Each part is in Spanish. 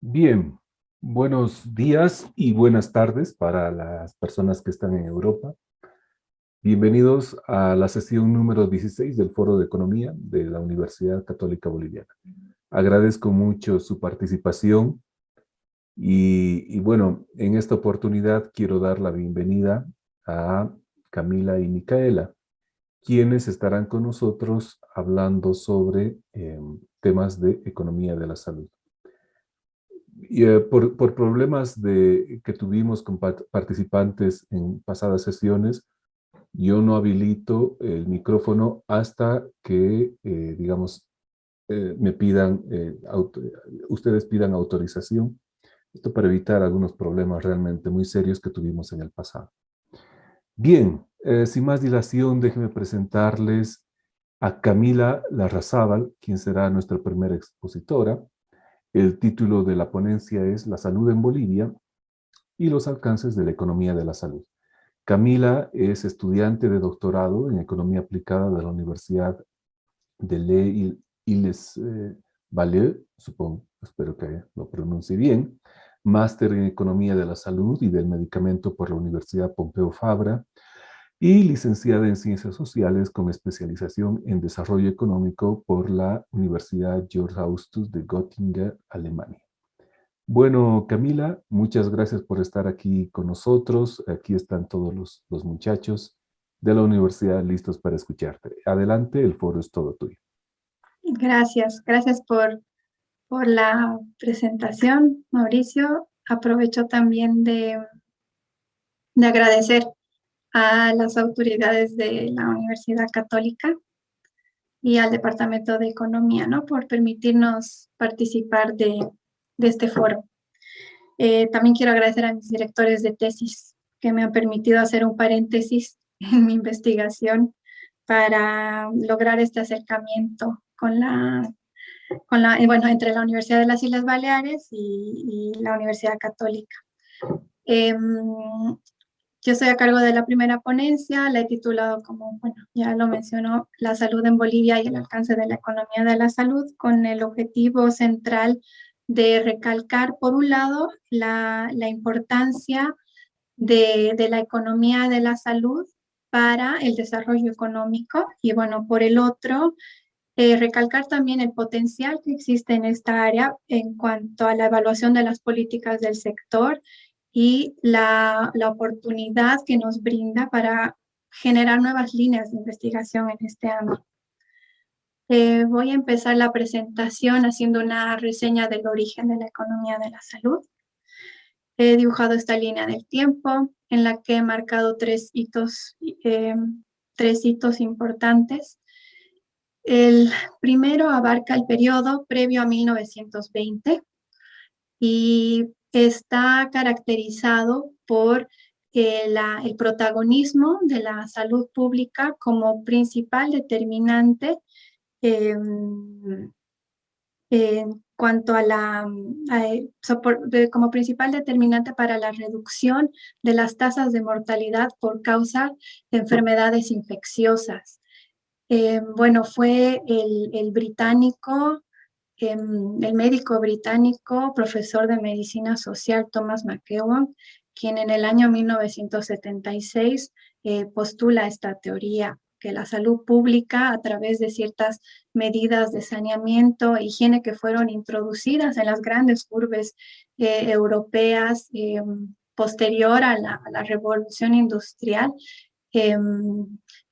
Bien, buenos días y buenas tardes para las personas que están en Europa. Bienvenidos a la sesión número 16 del Foro de Economía de la Universidad Católica Boliviana. Agradezco mucho su participación y bueno, en esta oportunidad quiero dar la bienvenida a Camila y Micaela, quienes estarán con nosotros hablando sobre temas de economía de la salud. Y, por problemas que tuvimos con participantes en pasadas sesiones, yo no habilito el micrófono hasta que, digamos, me pidan, ustedes pidan autorización. Esto para evitar algunos problemas realmente muy serios que tuvimos en el pasado. Bien, sin más dilación, déjenme presentarles a Camila Larrazábal, quien será nuestra primera expositora. El título de la ponencia es La salud en Bolivia y los alcances de la economía de la salud. Camila es estudiante de doctorado en economía aplicada de la Universidad de Les-Vallée, supongo, espero que lo pronuncie bien, máster en economía de la salud y del medicamento por la Universidad Pompeu Fabra y licenciada en Ciencias Sociales con especialización en Desarrollo Económico por la Universidad Georg Augustus de Göttingen, Alemania. Bueno, Camila, muchas gracias por estar aquí con nosotros. Aquí están todos los muchachos de la universidad listos para escucharte. Adelante, el foro es todo tuyo. Gracias por la presentación, Mauricio. Aprovecho también de agradecer a las autoridades de la Universidad Católica y al Departamento de Economía, ¿no? Por permitirnos participar de este foro. También quiero agradecer a mis directores de tesis que me han permitido hacer un paréntesis en mi investigación para lograr este acercamiento bueno, entre la Universidad de las Islas Baleares y la Universidad Católica. Eh, yo estoy a cargo de la primera ponencia, la he titulado como, bueno, ya lo mencionó, La salud en Bolivia y el alcance de la economía de la salud, con el objetivo central de recalcar, por un lado, la importancia de la economía de la salud para el desarrollo económico y, bueno, por el otro, recalcar también el potencial que existe en esta área en cuanto a la evaluación de las políticas del sector y la oportunidad que nos brinda para generar nuevas líneas de investigación en este ámbito. Voy a empezar la presentación haciendo una reseña del origen de la economía de la salud. He dibujado esta línea del tiempo en la que he marcado tres hitos importantes. El primero abarca el periodo previo a 1920 y está caracterizado por el protagonismo de la salud pública como principal determinante eh, en cuanto a como principal determinante para la reducción de las tasas de mortalidad por causa de enfermedades infecciosas. Bueno, fue el británico, el médico británico, profesor de medicina social Thomas McEwan, quien en el año 1976 postula esta teoría, que la salud pública, a través de ciertas medidas de saneamiento e higiene que fueron introducidas en las grandes urbes europeas posterior a la revolución industrial,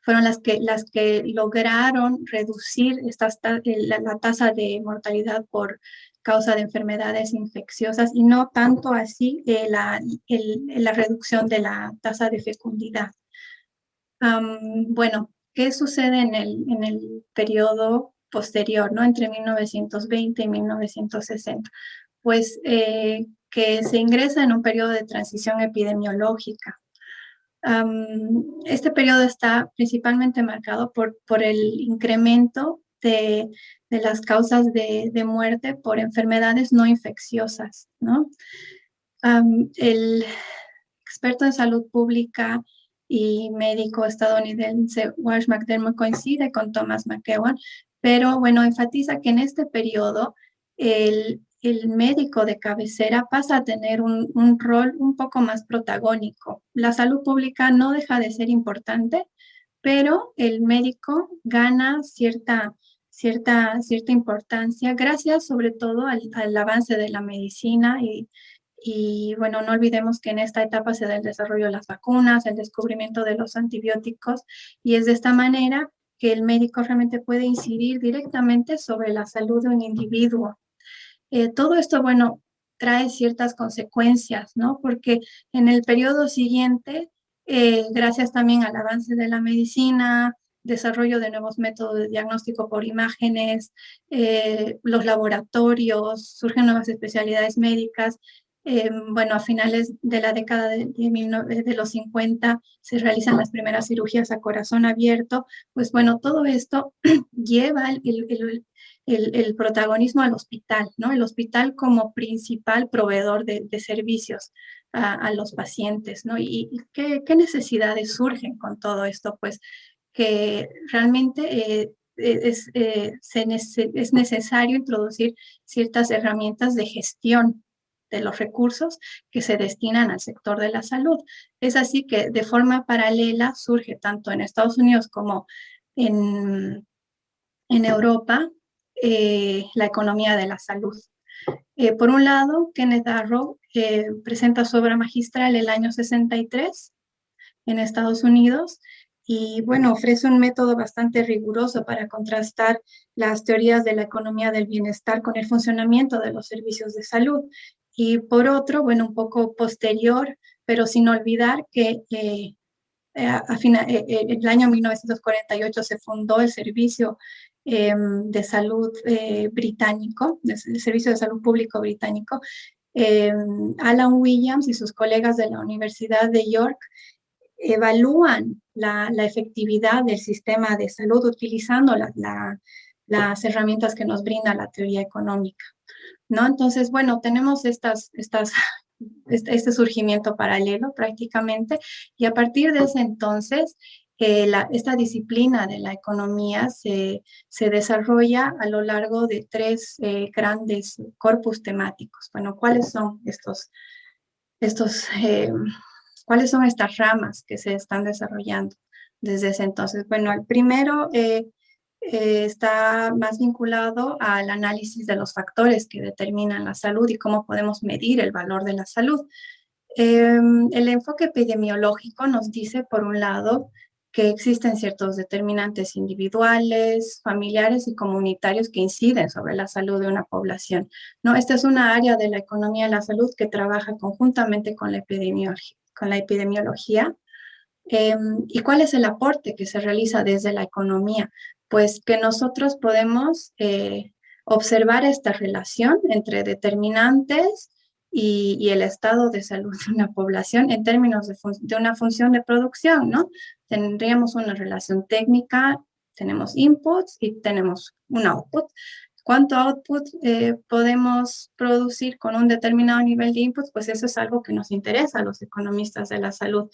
fueron las que lograron reducir la tasa de mortalidad por causa de enfermedades infecciosas y no tanto así la reducción de la tasa de fecundidad. Bueno, ¿qué sucede en el periodo posterior, ¿no? Entre 1920 y 1960? Pues que se ingresa en un periodo de transición epidemiológica. Este periodo está principalmente marcado por el incremento de las causas de muerte por enfermedades no infecciosas, ¿no? El experto en salud pública y médico estadounidense Walsh McDermott coincide con Thomas McEwan, pero bueno, enfatiza que en este periodo el médico de cabecera pasa a tener un rol un poco más protagónico. La salud pública no deja de ser importante, pero el médico gana cierta importancia gracias sobre todo al avance de la medicina y bueno, no olvidemos que en esta etapa se da el desarrollo de las vacunas, el descubrimiento de los antibióticos y es de esta manera que el médico realmente puede incidir directamente sobre la salud de un individuo. Todo esto, bueno, trae ciertas consecuencias, ¿no? Porque en el periodo siguiente, gracias también al avance de la medicina, desarrollo de nuevos métodos de diagnóstico por imágenes, los laboratorios, surgen nuevas especialidades médicas. Bueno, a finales de la década de los 50 se realizan las primeras cirugías a corazón abierto. Pues bueno, todo esto lleva el protagonismo al hospital, ¿no? El hospital como principal proveedor de servicios a los pacientes, ¿no? ¿Y qué necesidades surgen con todo esto? Pues que realmente es necesario introducir ciertas herramientas de gestión de los recursos que se destinan al sector de la salud. Es así que de forma paralela surge tanto en Estados Unidos como en Europa la economía de la salud. Por un lado, Kenneth Arrow presenta su obra magistral el año 63 en Estados Unidos y bueno, ofrece un método bastante riguroso para contrastar las teorías de la economía del bienestar con el funcionamiento de los servicios de salud. Y por otro, bueno, un poco posterior, pero sin olvidar que el año 1948 se fundó el Servicio de Salud británico, el Servicio de Salud Público británico. Alan Williams y sus colegas de la Universidad de York evalúan la efectividad del sistema de salud utilizando las herramientas que nos brinda la teoría económica, ¿no? Entonces, bueno, tenemos este surgimiento paralelo prácticamente y a partir de ese entonces esta disciplina de la economía se desarrolla a lo largo de tres grandes corpus temáticos. Bueno, ¿cuáles son estos cuáles son estas ramas que se están desarrollando desde ese entonces? Bueno, el primero está más vinculado al análisis de los factores que determinan la salud y cómo podemos medir el valor de la salud. El enfoque epidemiológico nos dice, por un lado, que existen ciertos determinantes individuales, familiares y comunitarios que inciden sobre la salud de una población, ¿no? Esta es una área de la economía de la salud que trabaja conjuntamente con la epidemiología. ¿Y cuál es el aporte que se realiza desde la economía? Pues que nosotros podemos observar esta relación entre determinantes y el estado de salud de una población en términos de una función de producción, ¿no? Tendríamos una relación técnica, tenemos inputs y tenemos un output. ¿Cuánto output podemos producir con un determinado nivel de inputs? Pues eso es algo que nos interesa a los economistas de la salud.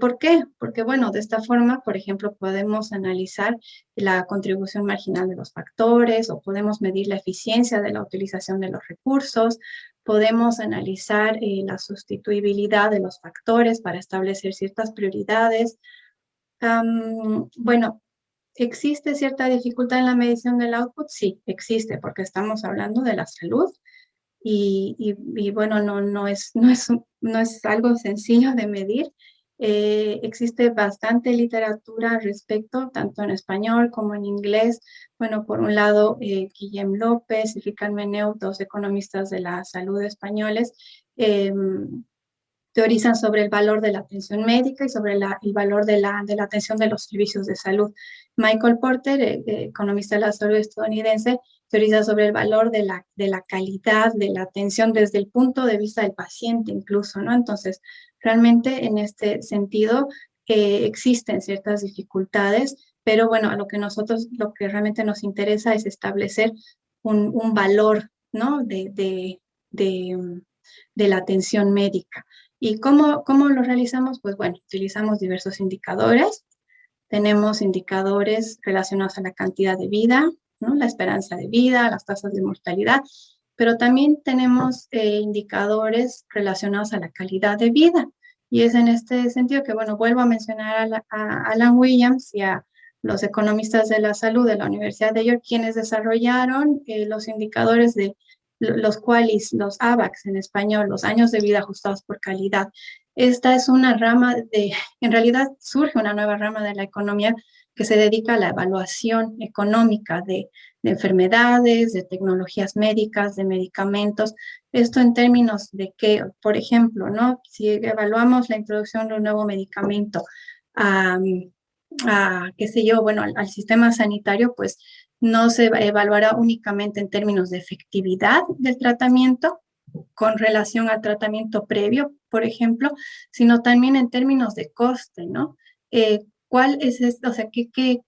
¿Por qué? Porque, bueno, de esta forma, por ejemplo, podemos analizar la contribución marginal de los factores o podemos medir la eficiencia de la utilización de los recursos, podemos analizar la sustituibilidad de los factores para establecer ciertas prioridades. Bueno, ¿existe cierta dificultad en la medición del output? Sí, existe, porque estamos hablando de la salud y bueno, no es algo sencillo de medir. Existe bastante literatura al respecto, tanto en español como en inglés. Bueno, por un lado, Guillem López y Ricard Meneu, dos economistas de la salud españoles, teorizan sobre el valor de la atención médica y sobre el valor de la atención de los servicios de salud. Michael Porter, economista de la salud estadounidense, teoriza sobre el valor de la calidad de la atención desde el punto de vista del paciente incluso, ¿no? Entonces, realmente en este sentido existen ciertas dificultades, pero bueno, lo que realmente nos interesa es establecer un valor, ¿no? De la atención médica. ¿Y cómo lo realizamos? Pues bueno, utilizamos diversos indicadores. Tenemos indicadores relacionados a la cantidad de vida, ¿no? La esperanza de vida, las tasas de mortalidad. pero también tenemos indicadores relacionados a la calidad de vida. Y es en este sentido que, bueno, vuelvo a mencionar a Alan Williams y a los economistas de la salud de la Universidad de York, quienes desarrollaron los indicadores de los QALYs, los ABACS en español, los años de vida ajustados por calidad. Esta es una rama en realidad surge una nueva rama de la economía que se dedica a la evaluación económica de enfermedades, de tecnologías médicas, de medicamentos. Esto en términos de que, por ejemplo, ¿no? Si evaluamos la introducción de un nuevo medicamento qué sé yo, bueno, al sistema sanitario, pues no se evaluará únicamente en términos de efectividad del tratamiento con relación al tratamiento previo, por ejemplo, sino también en términos de coste, ¿no? ¿Cuál es esto? O sea, ¿qué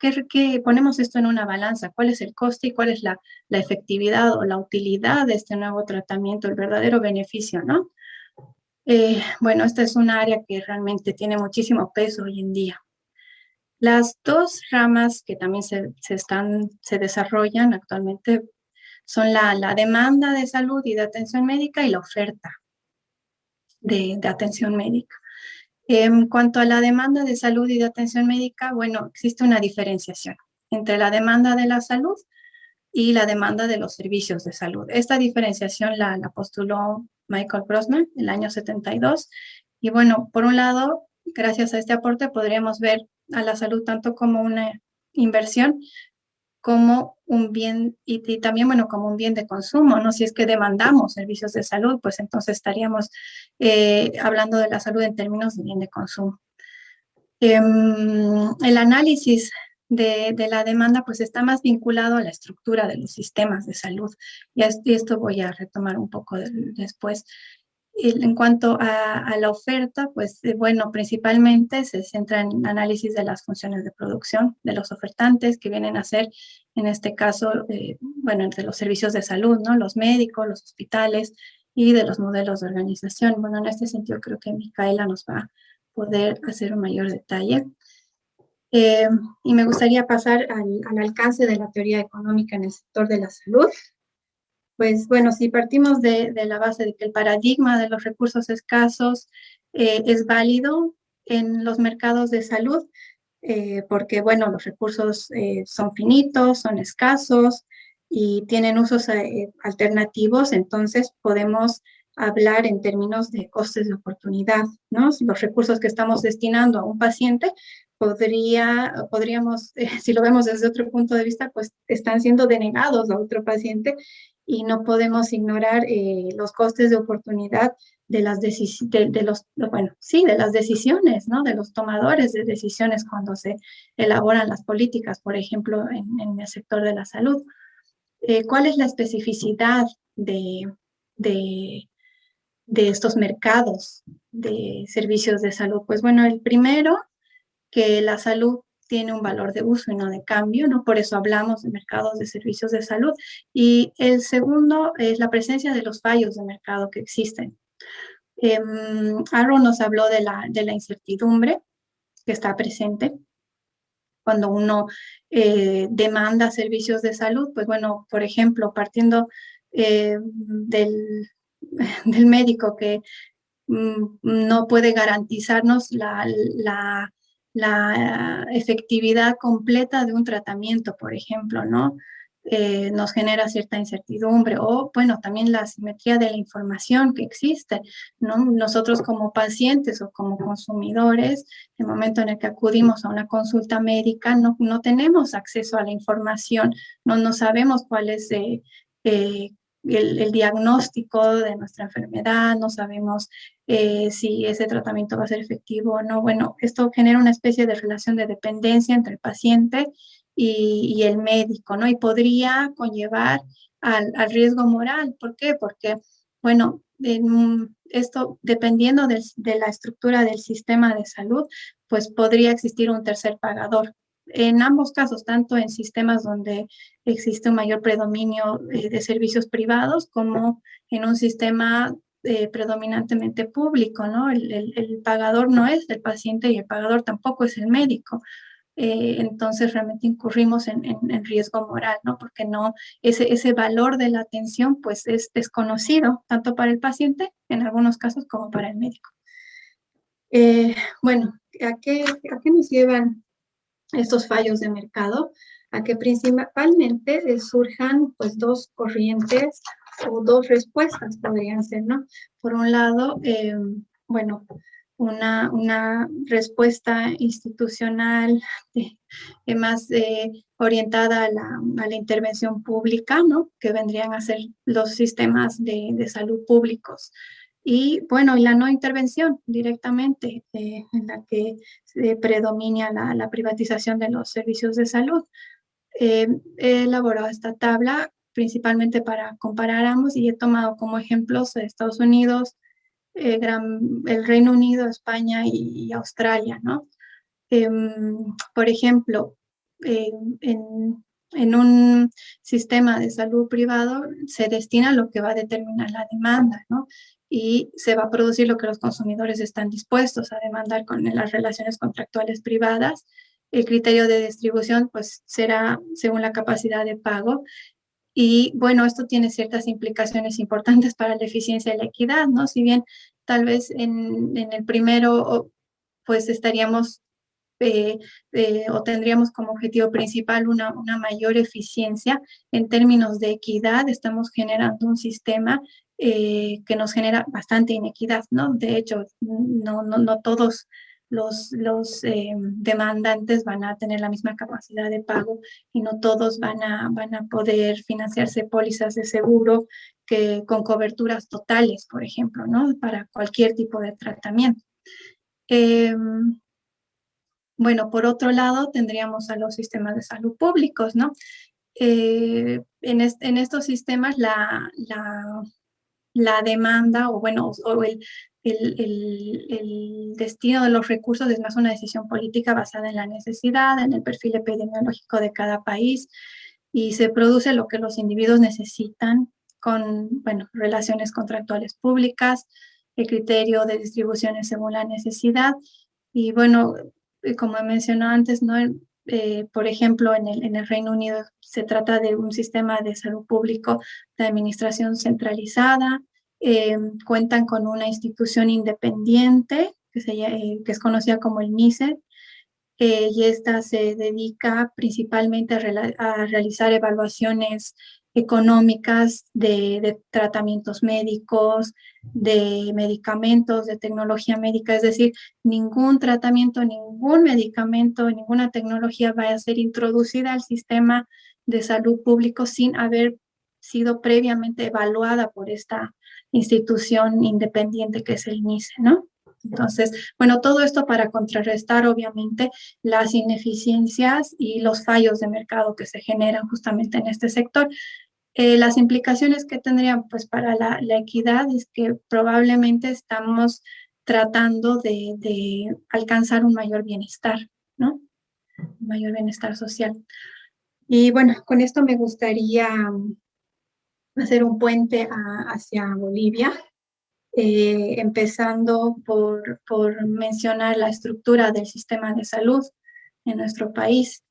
ponemos esto en una balanza? ¿Cuál es el coste y cuál es la efectividad o la utilidad de este nuevo tratamiento, el verdadero beneficio, ¿no? Bueno, esta es un área que realmente tiene muchísimo peso hoy en día. Las dos ramas que también se desarrollan actualmente son la demanda de salud y de atención médica y la oferta de atención médica. En cuanto a la demanda de salud y de atención médica, bueno, existe una diferenciación entre la demanda de la salud y la demanda de los servicios de salud. Esta diferenciación la postuló Michael Grossman en el año 72. Y bueno, por un lado, gracias a este aporte podríamos ver a la salud tanto como una inversión, como un bien y también, bueno, como un bien de consumo, ¿no? Si es que demandamos servicios de salud, pues entonces estaríamos hablando de la salud en términos de bien de consumo. El análisis de la demanda pues está más vinculado a la estructura de los sistemas de salud. Y esto voy a retomar un poco después. En cuanto a la oferta, pues bueno, principalmente se centra en análisis de las funciones de producción de los ofertantes que vienen a ser, en este caso, bueno, entre los servicios de salud, ¿no? Los médicos, los hospitales y de los modelos de organización. Bueno, en este sentido creo que Micaela nos va a poder hacer un mayor detalle. Eh, y me gustaría pasar al alcance de la teoría económica en el sector de la salud. Pues bueno, si partimos de la base de que el paradigma de los recursos escasos es válido en los mercados de salud, porque bueno, los recursos son finitos, son escasos y tienen usos alternativos, entonces podemos hablar en términos de costes de oportunidad, ¿no? Los recursos que estamos destinando a un paciente podríamos, si lo vemos desde otro punto de vista, pues están siendo denegados a otro paciente y no podemos ignorar los costes de oportunidad de las bueno, sí, de las decisiones, ¿no? De los tomadores de decisiones cuando se elaboran las políticas, por ejemplo, en el sector de la salud. ¿Cuál es la especificidad de, de estos mercados de servicios de salud? Pues bueno, el primero, que la salud tiene un valor de uso y no de cambio, ¿no? Por eso hablamos de mercados de servicios de salud. Y el segundo es la presencia de los fallos de mercado que existen. Aaron nos habló de la incertidumbre que está presente cuando uno demanda servicios de salud. Pues bueno, por ejemplo, partiendo del médico que no puede garantizarnos la efectividad completa de un tratamiento, por ejemplo, ¿no? Nos genera cierta incertidumbre o, bueno, también la asimetría de la información que existe, ¿no? Nosotros como pacientes o como consumidores, en el momento en el que acudimos a una consulta médica, no tenemos acceso a la información, no sabemos cuál es el diagnóstico de nuestra enfermedad, no sabemos si ese tratamiento va a ser efectivo o no. Bueno, esto genera una especie de relación de dependencia entre el paciente y el médico, ¿no? Y podría conllevar al riesgo moral. ¿Por qué? Porque, bueno, esto dependiendo de la estructura del sistema de salud, pues podría existir un tercer pagador. En ambos casos, tanto en sistemas donde existe un mayor predominio de servicios privados como en un sistema predominantemente público, ¿no? El pagador no es el paciente y el pagador tampoco es el médico. entonces realmente incurrimos en riesgo moral, ¿no? Porque no, ese valor de la atención pues es desconocido, tanto para el paciente en algunos casos como para el médico. Bueno, ¿a qué nos llevan estos fallos de mercado? A que principalmente surjan pues dos corrientes o dos respuestas podrían ser, ¿no? Por un lado, bueno, una respuesta institucional más orientada a la intervención pública, ¿no? Que vendrían a ser los sistemas de salud públicos. Y bueno, y la no intervención directamente, en la que predomina la privatización de los servicios de salud. He elaborado esta tabla principalmente para comparar ambos y he tomado como ejemplos Estados Unidos, el Reino Unido, España y Australia, ¿no? Por ejemplo, en un sistema de salud privado se destina lo que va a determinar la demanda, ¿no? Y se va a producir lo que los consumidores están dispuestos a demandar con las relaciones contractuales privadas. El criterio de distribución, pues, será según la capacidad de pago. Y bueno, esto tiene ciertas implicaciones importantes para la eficiencia y la equidad, ¿no? Si bien tal vez en el primero, pues estaríamos o tendríamos como objetivo principal una mayor eficiencia en términos de equidad, estamos generando un sistema que nos genera bastante inequidad, ¿no? De hecho, no todos los demandantes van a tener la misma capacidad de pago y no todos van a poder financiarse pólizas de seguro con coberturas totales, por ejemplo, ¿no? Para cualquier tipo de tratamiento. Eh, bueno, por otro lado, tendríamos a los sistemas de salud públicos, ¿no? En estos sistemas la demanda o bueno, o el destino de los recursos es más una decisión política basada en la necesidad, en el perfil epidemiológico de cada país y se produce lo que los individuos necesitan con, bueno, relaciones contractuales públicas, el criterio de distribuciones según la necesidad y bueno, como he mencionado antes, ¿no? Por ejemplo, en el Reino Unido se trata de un sistema de salud público de administración centralizada, cuentan con una institución independiente que es conocida como el NICE, y esta se dedica principalmente a realizar evaluaciones económicas de tratamientos médicos, de medicamentos, de tecnología médica, es decir, ningún tratamiento, ningún medicamento, ninguna tecnología va a ser introducida al sistema de salud público sin haber sido previamente evaluada por esta institución independiente que es el NICE, ¿no? Entonces, bueno, todo esto para contrarrestar, obviamente, las ineficiencias y los fallos de mercado que se generan justamente en este sector. Las implicaciones que tendrían pues para la equidad es que probablemente estamos tratando de alcanzar un mayor bienestar, ¿no? Un mayor bienestar social. Y bueno, con esto me gustaría hacer un puente hacia Bolivia, empezando por mencionar la estructura del sistema de salud en nuestro país.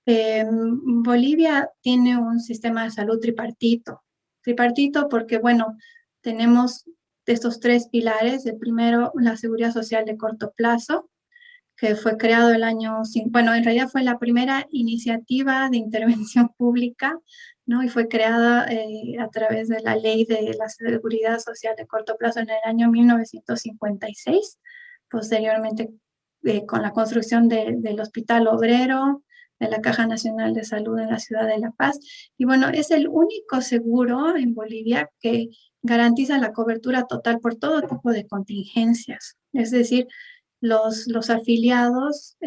Bolivia tiene un sistema de salud tripartito. Tripartito porque, bueno, tenemos estos tres pilares. El primero, la seguridad social de corto plazo, que fue creado bueno, en realidad fue la primera iniciativa de intervención pública, ¿no? Y fue creada a través de la ley de la seguridad social de corto plazo en el año 1956, posteriormente con la construcción del Hospital Obrero, de la Caja Nacional de Salud en la ciudad de La Paz. Y bueno, es el único seguro en Bolivia que garantiza la cobertura total por todo tipo de contingencias. Es decir, los afiliados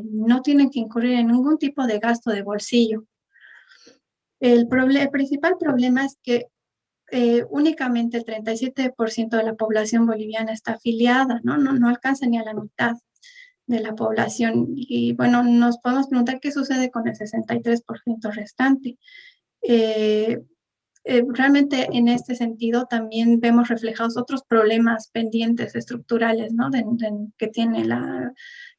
no tienen que incurrir en ningún tipo de gasto de bolsillo. El principal problema es que únicamente el 37% de la población boliviana está afiliada, ¿no? No alcanza ni a la mitad de la población. Y bueno, nos podemos preguntar qué sucede con el 63% restante. Eh, realmente en este sentido también vemos reflejados otros problemas pendientes estructurales, ¿no? Que tiene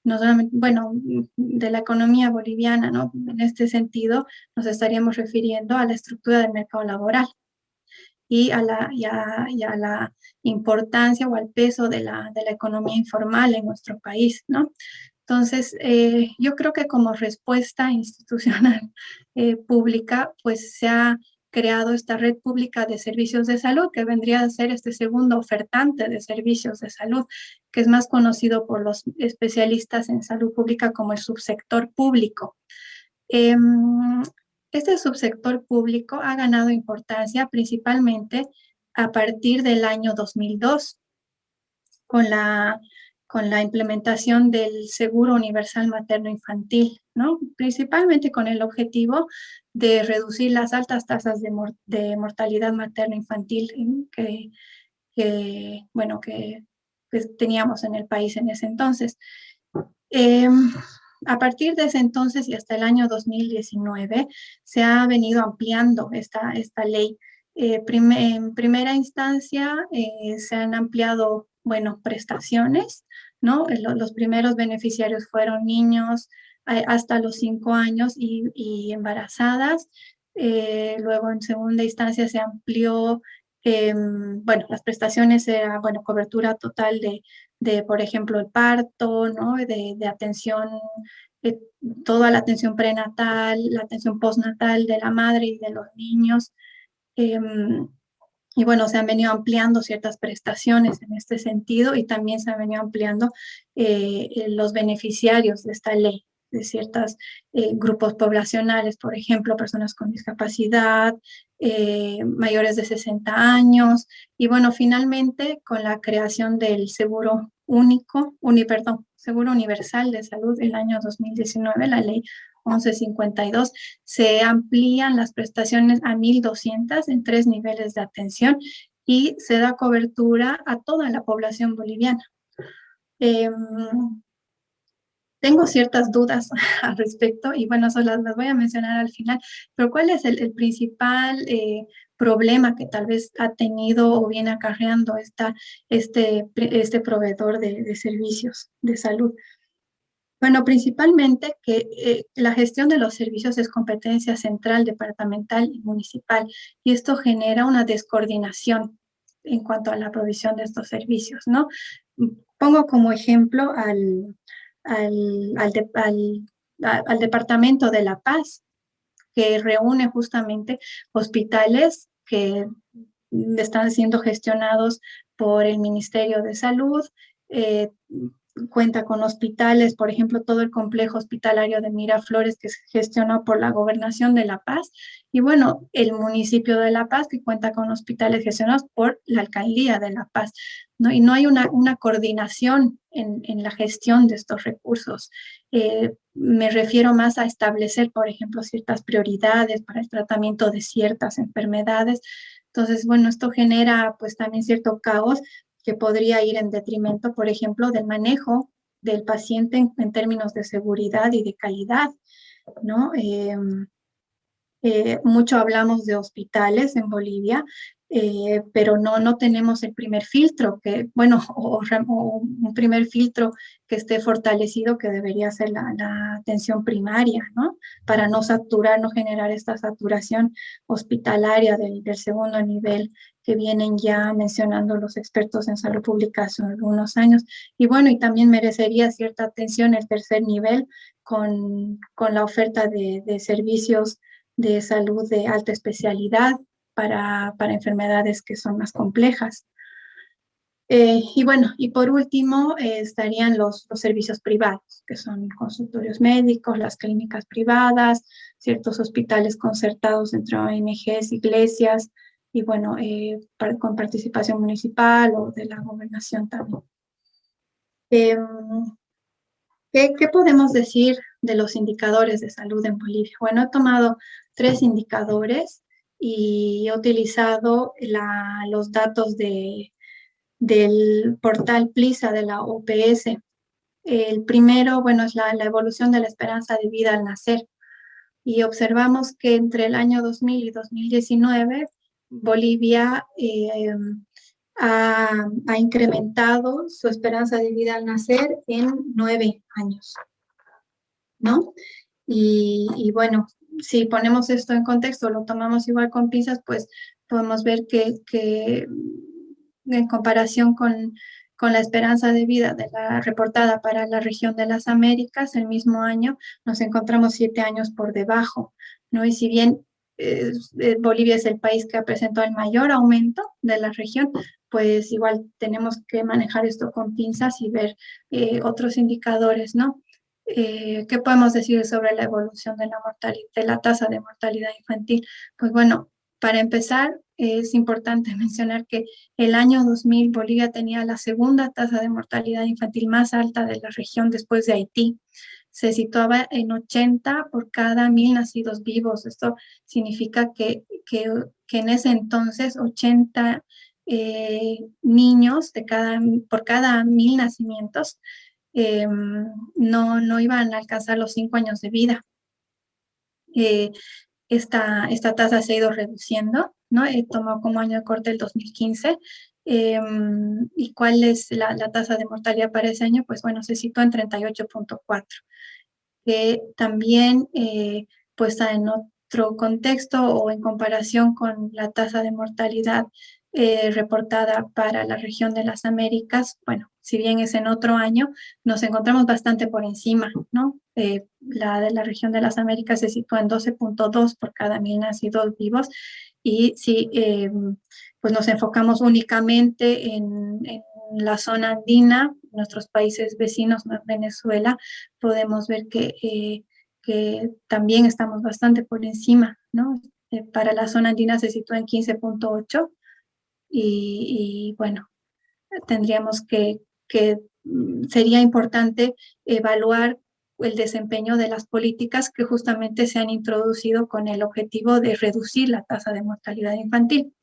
no solamente, bueno, de la economía boliviana, ¿no? En este sentido nos estaríamos refiriendo a la estructura del mercado laboral y a la importancia o al peso de la economía informal en nuestro país, ¿no? Entonces, yo creo que como respuesta institucional pública, pues se ha creado esta red pública de servicios de salud, que vendría a ser este segundo ofertante de servicios de salud, que es más conocido por los especialistas en salud pública como el subsector público. Este subsector público ha ganado importancia principalmente a partir del año 2002 con con la implementación del Seguro Universal Materno Infantil, ¿no? Principalmente con el objetivo de reducir las altas tasas de mortalidad materno infantil bueno, que teníamos en el país en ese entonces. Eh, a partir de ese entonces y hasta el año 2019 se ha venido ampliando esta ley. En primera instancia se han ampliado, bueno, prestaciones, ¿no? Los primeros beneficiarios fueron niños hasta los 5 años y embarazadas. Luego en segunda instancia se amplió, bueno, las prestaciones era, bueno, cobertura total por ejemplo, el parto, ¿no? De atención, eh, toda la atención prenatal, la atención postnatal de la madre y de los niños. Eh, y bueno, se han venido ampliando ciertas prestaciones en este sentido y también se han venido ampliando los beneficiarios de esta ley, de ciertos grupos poblacionales, por ejemplo, personas con discapacidad, mayores de 60 años, y bueno, finalmente con la creación del seguro seguro universal de salud el año 2019, la ley 1152, se amplían las prestaciones a 1.200 en 3 niveles de atención y se da cobertura a toda la población boliviana. Eh, Tengo ciertas dudas al respecto y bueno, eso las voy a mencionar al final, pero ¿cuál es el principal problema que tal vez ha tenido o viene acarreando este proveedor de servicios de salud? Bueno, principalmente que la gestión de los servicios es competencia central, departamental y municipal, y esto genera una descoordinación en cuanto a la provisión de estos servicios, ¿no? Pongo como ejemplo al Departamento de La Paz, que reúne justamente hospitales que están siendo gestionados por el Ministerio de Salud, eh, cuenta con hospitales, por ejemplo, todo el complejo hospitalario de Miraflores que es gestionado por la Gobernación de La Paz, y bueno, el municipio de La Paz que cuenta con hospitales gestionados por la Alcaldía de La Paz, ¿no? Y no hay una coordinación en la gestión de estos recursos. Me refiero más a establecer, por ejemplo, ciertas prioridades para el tratamiento de ciertas enfermedades. Entonces, bueno, esto genera pues también cierto caos que podría ir en detrimento, por ejemplo, del manejo del paciente en términos de seguridad y de calidad, ¿no? Mucho hablamos de hospitales en Bolivia, pero no tenemos el primer filtro, que, bueno, o un primer filtro que esté fortalecido, que debería ser la atención primaria, ¿no? Para no saturar, no generar esta saturación hospitalaria del segundo nivel que vienen ya mencionando los expertos en salud pública hace algunos años. Y bueno, y también merecería cierta atención el tercer nivel con la oferta de servicios de salud de alta especialidad para enfermedades que son más complejas. Y bueno, y por último estarían los servicios privados, que son consultorios médicos, las clínicas privadas, ciertos hospitales concertados entre ONGs, iglesias, y bueno, con participación municipal o de la gobernación también. Eh, ¿Qué podemos decir de los indicadores de salud en Bolivia? Bueno, he tomado 3 indicadores y he utilizado los datos del portal PLISA de la OPS. El primero, bueno, es la evolución de la esperanza de vida al nacer. Y observamos que entre el año 2000 y 2019 Bolivia ha incrementado su esperanza de vida al nacer en 9 años, ¿no? Y bueno, si ponemos esto en contexto, lo tomamos igual con pinzas, pues podemos ver que en comparación con la esperanza de vida de la reportada para la región de las Américas, el mismo año nos encontramos 7 años por debajo, ¿no? Y si bien Bolivia es el país que ha presentado el mayor aumento de la región, pues igual tenemos que manejar esto con pinzas y ver otros indicadores, ¿no? ¿Qué podemos decir sobre la evolución de la de la tasa de mortalidad infantil? Pues bueno, para empezar, es importante mencionar que el año 2000 Bolivia tenía la segunda tasa de mortalidad infantil más alta de la región después de Haití. Se situaba en 80 por cada 1000 nacidos vivos. Esto significa que en ese entonces 80 niños por cada 1000 nacimientos no iban a alcanzar los 5 años de vida. Eh, esta tasa se ha ido reduciendo, ¿no? Tomó como año de corte el 2015. ¿Y cuál es la tasa de mortalidad para ese año? Pues bueno, se situó en 38.4, que también puesta en otro contexto o en comparación con la tasa de mortalidad reportada para la región de las Américas, bueno, si bien es en otro año, nos encontramos bastante por encima, ¿no? La de la región de las Américas se sitúa en 12.2 por cada 1000 nacidos vivos y si pues nos enfocamos únicamente en la zona andina, nuestros países vecinos, Venezuela, podemos ver que también estamos bastante por encima, ¿no? Para la zona andina se sitúa en 15.8 y bueno, tendríamos que sería importante evaluar el desempeño de las políticas que justamente se han introducido con el objetivo de reducir la tasa de mortalidad infantil.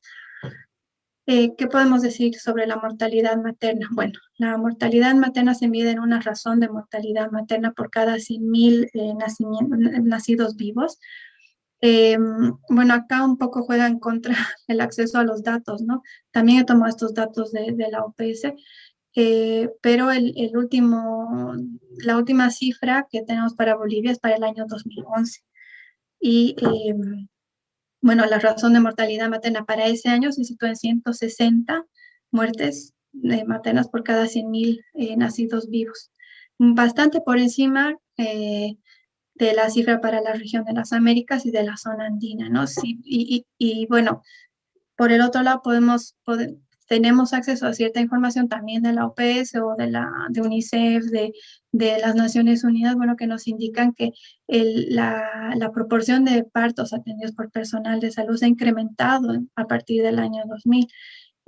¿Qué podemos decir sobre la mortalidad materna? Bueno, la mortalidad materna se mide en una razón de mortalidad materna por cada 100.000 nacidos vivos. Bueno, acá un poco juega en contra el acceso a los datos, ¿no? También he tomado estos datos de la OPS, pero la última cifra que tenemos para Bolivia es para el año 2011. Y bueno, la razón de mortalidad materna para ese año se sitúa en 160 muertes maternas por cada 100.000 nacidos vivos. Bastante por encima de la cifra para la región de las Américas y de la zona andina, ¿no? Sí, y bueno, por el otro lado tenemos acceso a cierta información también de la OPS o de UNICEF, de las Naciones Unidas, bueno, que nos indican que la proporción de partos atendidos por personal de salud se ha incrementado a partir del año 2000.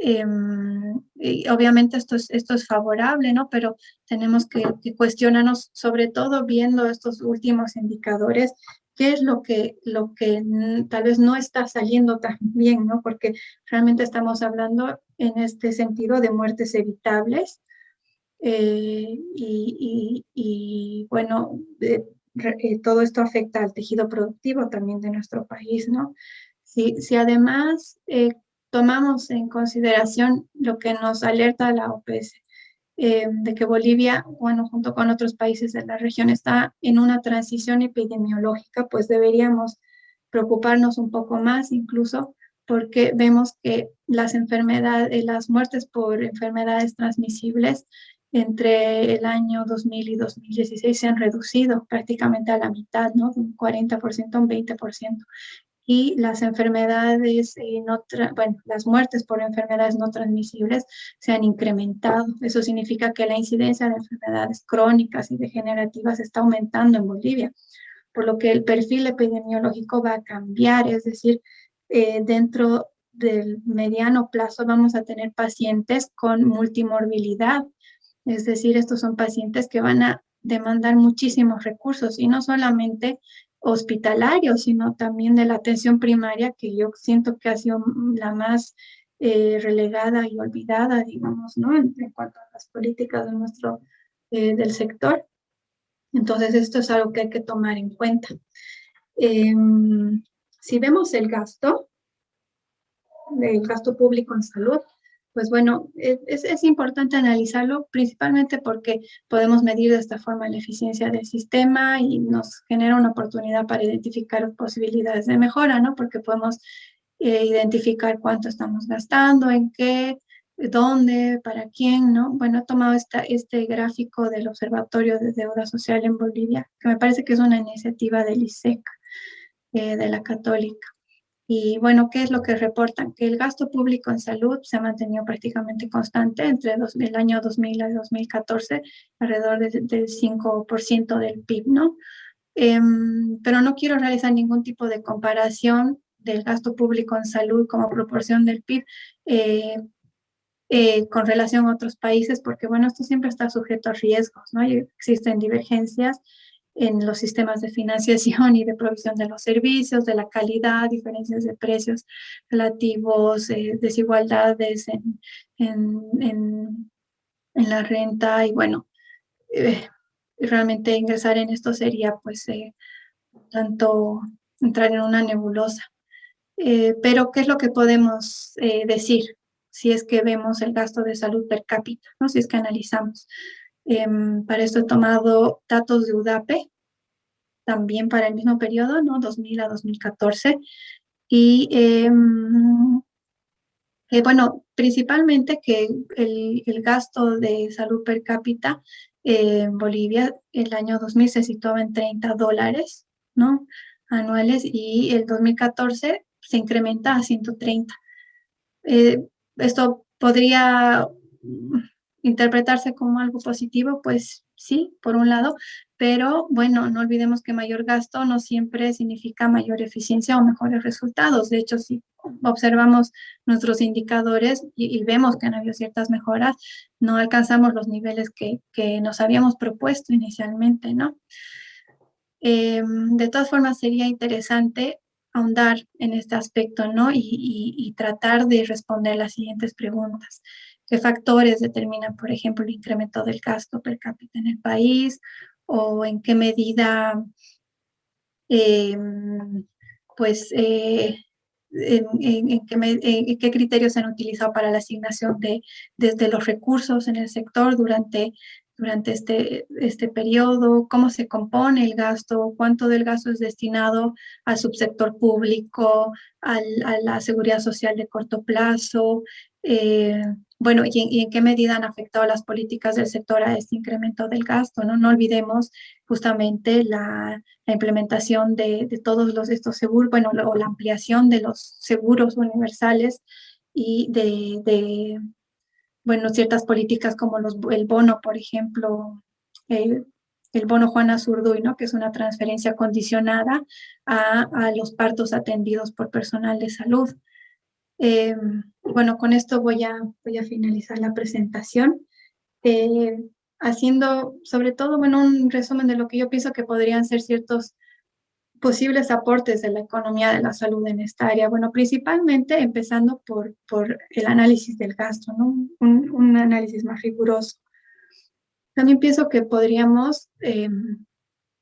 Y obviamente esto es favorable, ¿no? Pero tenemos que cuestionarnos, sobre todo viendo estos últimos indicadores, qué es lo que tal vez no está saliendo tan bien, ¿no? Porque realmente estamos hablando en este sentido de muertes evitables. Bueno, todo esto afecta al tejido productivo también de nuestro país, ¿no? Si además tomamos en consideración lo que nos alerta la OPS, de que Bolivia, bueno, junto con otros países de la región, está en una transición epidemiológica, pues deberíamos preocuparnos un poco más, incluso porque vemos que las muertes por enfermedades transmisibles entre el año 2000 y 2016 se han reducido prácticamente a la mitad, ¿no? De un 40% a un 20%. Y las enfermedades, bueno, las muertes por enfermedades no transmisibles se han incrementado. Eso significa que la incidencia de enfermedades crónicas y degenerativas está aumentando en Bolivia, por lo que el perfil epidemiológico va a cambiar, es decir, dentro del mediano plazo vamos a tener pacientes con multimorbilidad, es decir, estos son pacientes que van a demandar muchísimos recursos y no solamente hospitalarios, sino también de la atención primaria, que yo siento que ha sido la más relegada y olvidada, digamos, ¿no? En cuanto a las políticas del sector. Entonces, esto es algo que hay que tomar en cuenta. Si vemos el gasto, del gasto público en salud, pues bueno, es importante analizarlo, principalmente porque podemos medir de esta forma la eficiencia del sistema y nos genera una oportunidad para identificar posibilidades de mejora, ¿no? Porque podemos identificar cuánto estamos gastando, en qué, dónde, para quién, ¿no? Bueno, he tomado este gráfico del Observatorio de Deuda Social en Bolivia, que me parece que es una iniciativa del ISECA, de la Católica. Y bueno, ¿qué es lo que reportan? Que el gasto público en salud se ha mantenido prácticamente constante entre el año 2000 a 2014, alrededor del 5% del PIB, ¿no? Pero no quiero realizar ningún tipo de comparación del gasto público en salud como proporción del PIB eh, con relación a otros países, porque bueno, esto siempre está sujeto a riesgos, ¿no? Y existen divergencias en los sistemas de financiación y de provisión de los servicios, de la calidad, diferencias de precios relativos, desigualdades en la renta y bueno, eh, realmente ingresar en esto sería pues tanto entrar en una nebulosa. Pero, ¿qué es lo que podemos decir si es que vemos el gasto de salud per cápita, ¿no? Si es que analizamos? Para esto he tomado datos de UDAPE, también para el mismo periodo, ¿no? 2000 a 2014. Y bueno, principalmente que el gasto de salud per cápita en Bolivia el año 2000 se situaba en $30, ¿no? Anuales y el 2014 se incrementa a 130. Eh, Esto podría interpretarse como algo positivo, pues sí, por un lado, pero bueno, no olvidemos que mayor gasto no siempre significa mayor eficiencia o mejores resultados. De hecho, si observamos nuestros indicadores y vemos que han habido ciertas mejoras, no alcanzamos los niveles que nos habíamos propuesto inicialmente, ¿no? De todas formas, sería interesante ahondar en este aspecto, ¿no? Y tratar de responder las siguientes preguntas. ¿Qué factores determinan, por ejemplo, el incremento del gasto per cápita en el país? ¿O en qué medida, eh, pues, en qué criterios se han utilizado para la asignación desde los recursos en el sector durante este periodo? ¿Cómo se compone el gasto? ¿Cuánto del gasto es destinado al subsector público, a la seguridad social de corto plazo? Eh, bueno, y en qué medida han afectado las políticas del sector a este incremento del gasto, ¿no? No olvidemos justamente la implementación de todos estos seguros, bueno, o la ampliación de los seguros universales y bueno, ciertas políticas como el bono, por ejemplo, eh, el bono Juana Zurduy, ¿no? Que es una transferencia condicionada a los partos atendidos por personal de salud. Bueno, con esto voy a finalizar la presentación. Eh, Haciendo sobre todo, bueno, un resumen de lo que yo pienso que podrían ser ciertos posibles aportes de la economía de la salud en esta área. Bueno, principalmente empezando por el análisis del gasto, ¿no? Un análisis más riguroso. También pienso que podríamos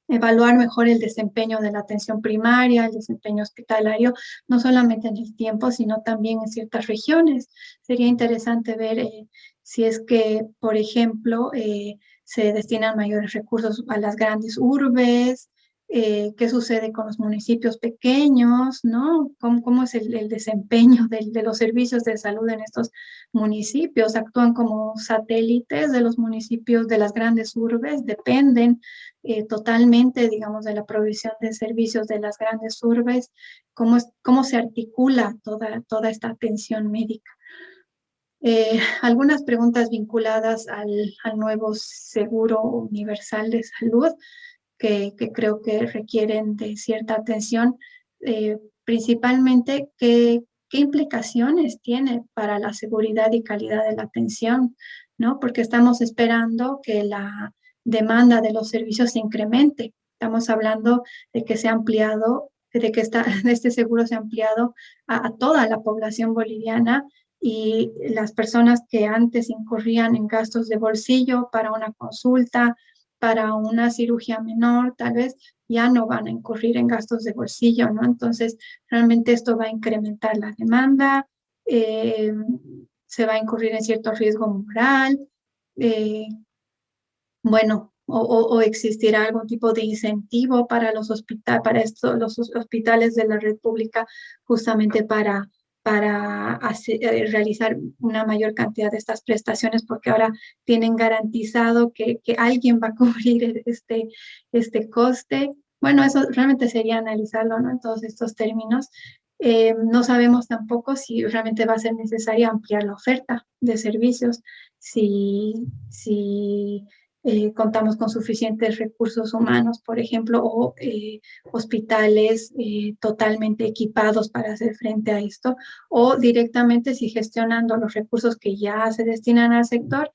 evaluar mejor el desempeño de la atención primaria, el desempeño hospitalario, no solamente en el tiempo, sino también en ciertas regiones. Sería interesante ver si es que, por ejemplo, se destinan mayores recursos a las grandes urbes, qué sucede con los municipios pequeños, ¿no? ¿Cómo es el desempeño de los servicios de salud en estos municipios? ¿Actúan como satélites de los municipios de las grandes urbes? ¿Dependen totalmente, digamos, de la provisión de servicios de las grandes urbes? ¿Cómo se articula toda esta atención médica? Algunas preguntas vinculadas al nuevo seguro universal de salud que creo que requieren de cierta atención, principalmente qué implicaciones tiene para la seguridad y calidad de la atención, ¿no? Porque estamos esperando que la demanda de los servicios se incremente. Estamos hablando de que se ha ampliado, de que este seguro se ha ampliado a toda la población boliviana y las personas que antes incurrían en gastos de bolsillo para una consulta, para una cirugía menor, tal vez ya no van a incurrir en gastos de bolsillo, ¿no? Entonces, realmente esto va a incrementar la demanda, se va a incurrir en cierto riesgo moral, bueno, o existirá algún tipo de incentivo para los hospitales de la red pública justamente para realizar una mayor cantidad de estas prestaciones, porque ahora tienen garantizado que alguien va a cubrir este coste. Bueno, eso realmente sería analizarlo, ¿no? En todos estos términos. No sabemos tampoco si realmente va a ser necesario ampliar la oferta de servicios, si contamos con suficientes recursos humanos, por ejemplo, o hospitales totalmente equipados para hacer frente a esto, o directamente si gestionando los recursos que ya se destinan al sector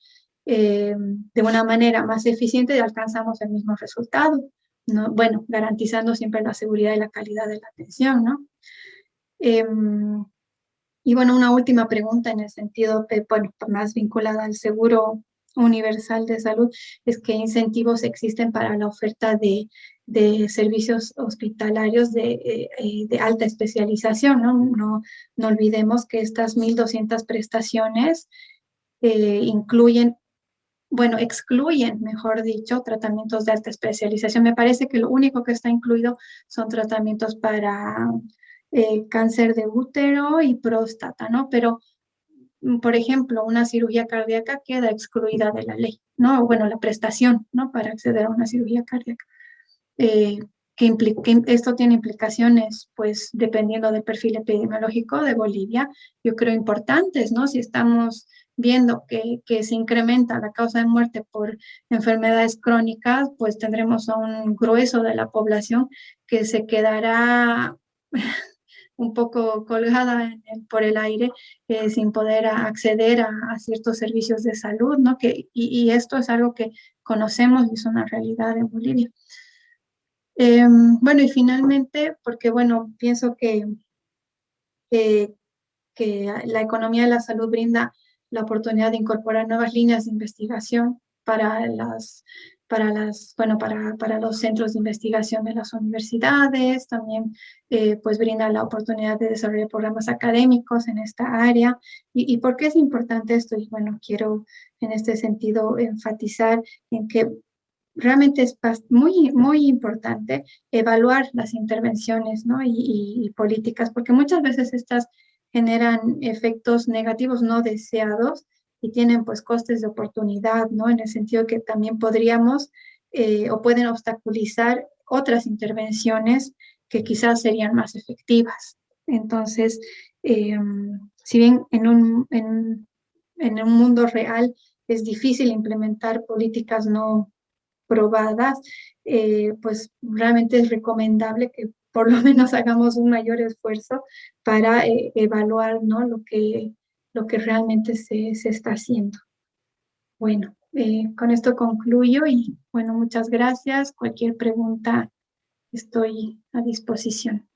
de una manera más eficiente alcanzamos el mismo resultado, ¿no? Bueno, garantizando siempre la seguridad y la calidad de la atención, ¿no? Y bueno, una última pregunta en el sentido, bueno, más vinculada al seguro universal de salud, es qué incentivos existen para la oferta de servicios hospitalarios de alta especialización, ¿no? No olvidemos que estas 1.200 prestaciones incluyen, bueno, excluyen, mejor dicho, tratamientos de alta especialización. Me parece que lo único que está incluido son tratamientos para cáncer de útero y próstata, ¿no? Pero, por ejemplo, una cirugía cardíaca queda excluida de la ley, ¿no? Bueno, la prestación, ¿no? Para acceder a una cirugía cardíaca. Eh, esto tiene implicaciones, pues, dependiendo del perfil epidemiológico de Bolivia, yo creo importantes, ¿no? Si estamos viendo que se incrementa la causa de muerte por enfermedades crónicas, pues tendremos a un grueso de la población que se quedará un poco colgada por el aire sin poder acceder a ciertos servicios de salud, ¿no? Y esto es algo que conocemos y es una realidad en Bolivia. Bueno, y finalmente, porque bueno, pienso que, que la economía de la salud brinda la oportunidad de incorporar nuevas líneas de investigación bueno, para los centros de investigación de las universidades, también pues brinda la oportunidad de desarrollar programas académicos en esta área. ¿Y por qué es importante esto? Y bueno, quiero en este sentido enfatizar en que realmente es muy, muy importante evaluar las intervenciones, ¿no? y políticas, porque muchas veces estas generan efectos negativos no deseados y tienen pues costes de oportunidad, ¿no? En el sentido que también podríamos o pueden obstaculizar otras intervenciones que quizás serían más efectivas. Entonces, eh, si bien en un mundo real es difícil implementar políticas no probadas, pues realmente es recomendable que por lo menos hagamos un mayor esfuerzo para evaluar, ¿no? lo que realmente se está haciendo. Bueno, con esto concluyo y bueno, muchas gracias. Cualquier pregunta estoy a disposición.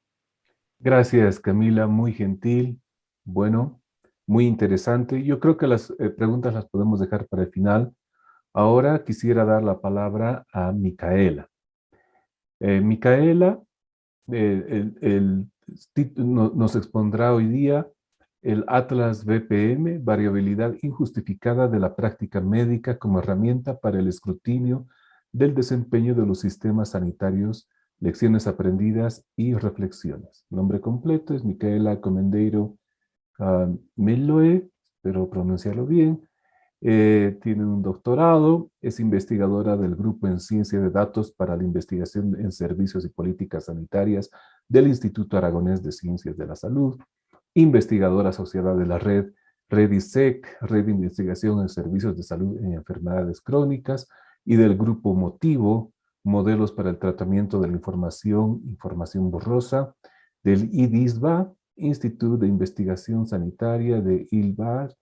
Gracias, Camila, muy gentil, bueno, muy interesante. Yo creo que las preguntas las podemos dejar para el final. Ahora quisiera dar la palabra a Micaela. Micaela nos expondrá hoy día el Atlas BPM, variabilidad injustificada de la práctica médica como herramienta para el escrutinio del desempeño de los sistemas sanitarios, lecciones aprendidas y reflexiones. Nombre completo es Micaela Comendeiro Meloe, espero pronunciarlo bien. Tiene un doctorado, es investigadora del Grupo en Ciencia de Datos para la Investigación en Servicios y Políticas Sanitarias del Instituto Aragonés de Ciencias de la Salud, investigadora asociada de la red REDISEC, Red de Investigación en Servicios de Salud en Enfermedades Crónicas, y del Grupo Motivo, Modelos para el Tratamiento de la Información Borrosa, del IDISBA, Instituto de Investigación Sanitaria de ILBAR,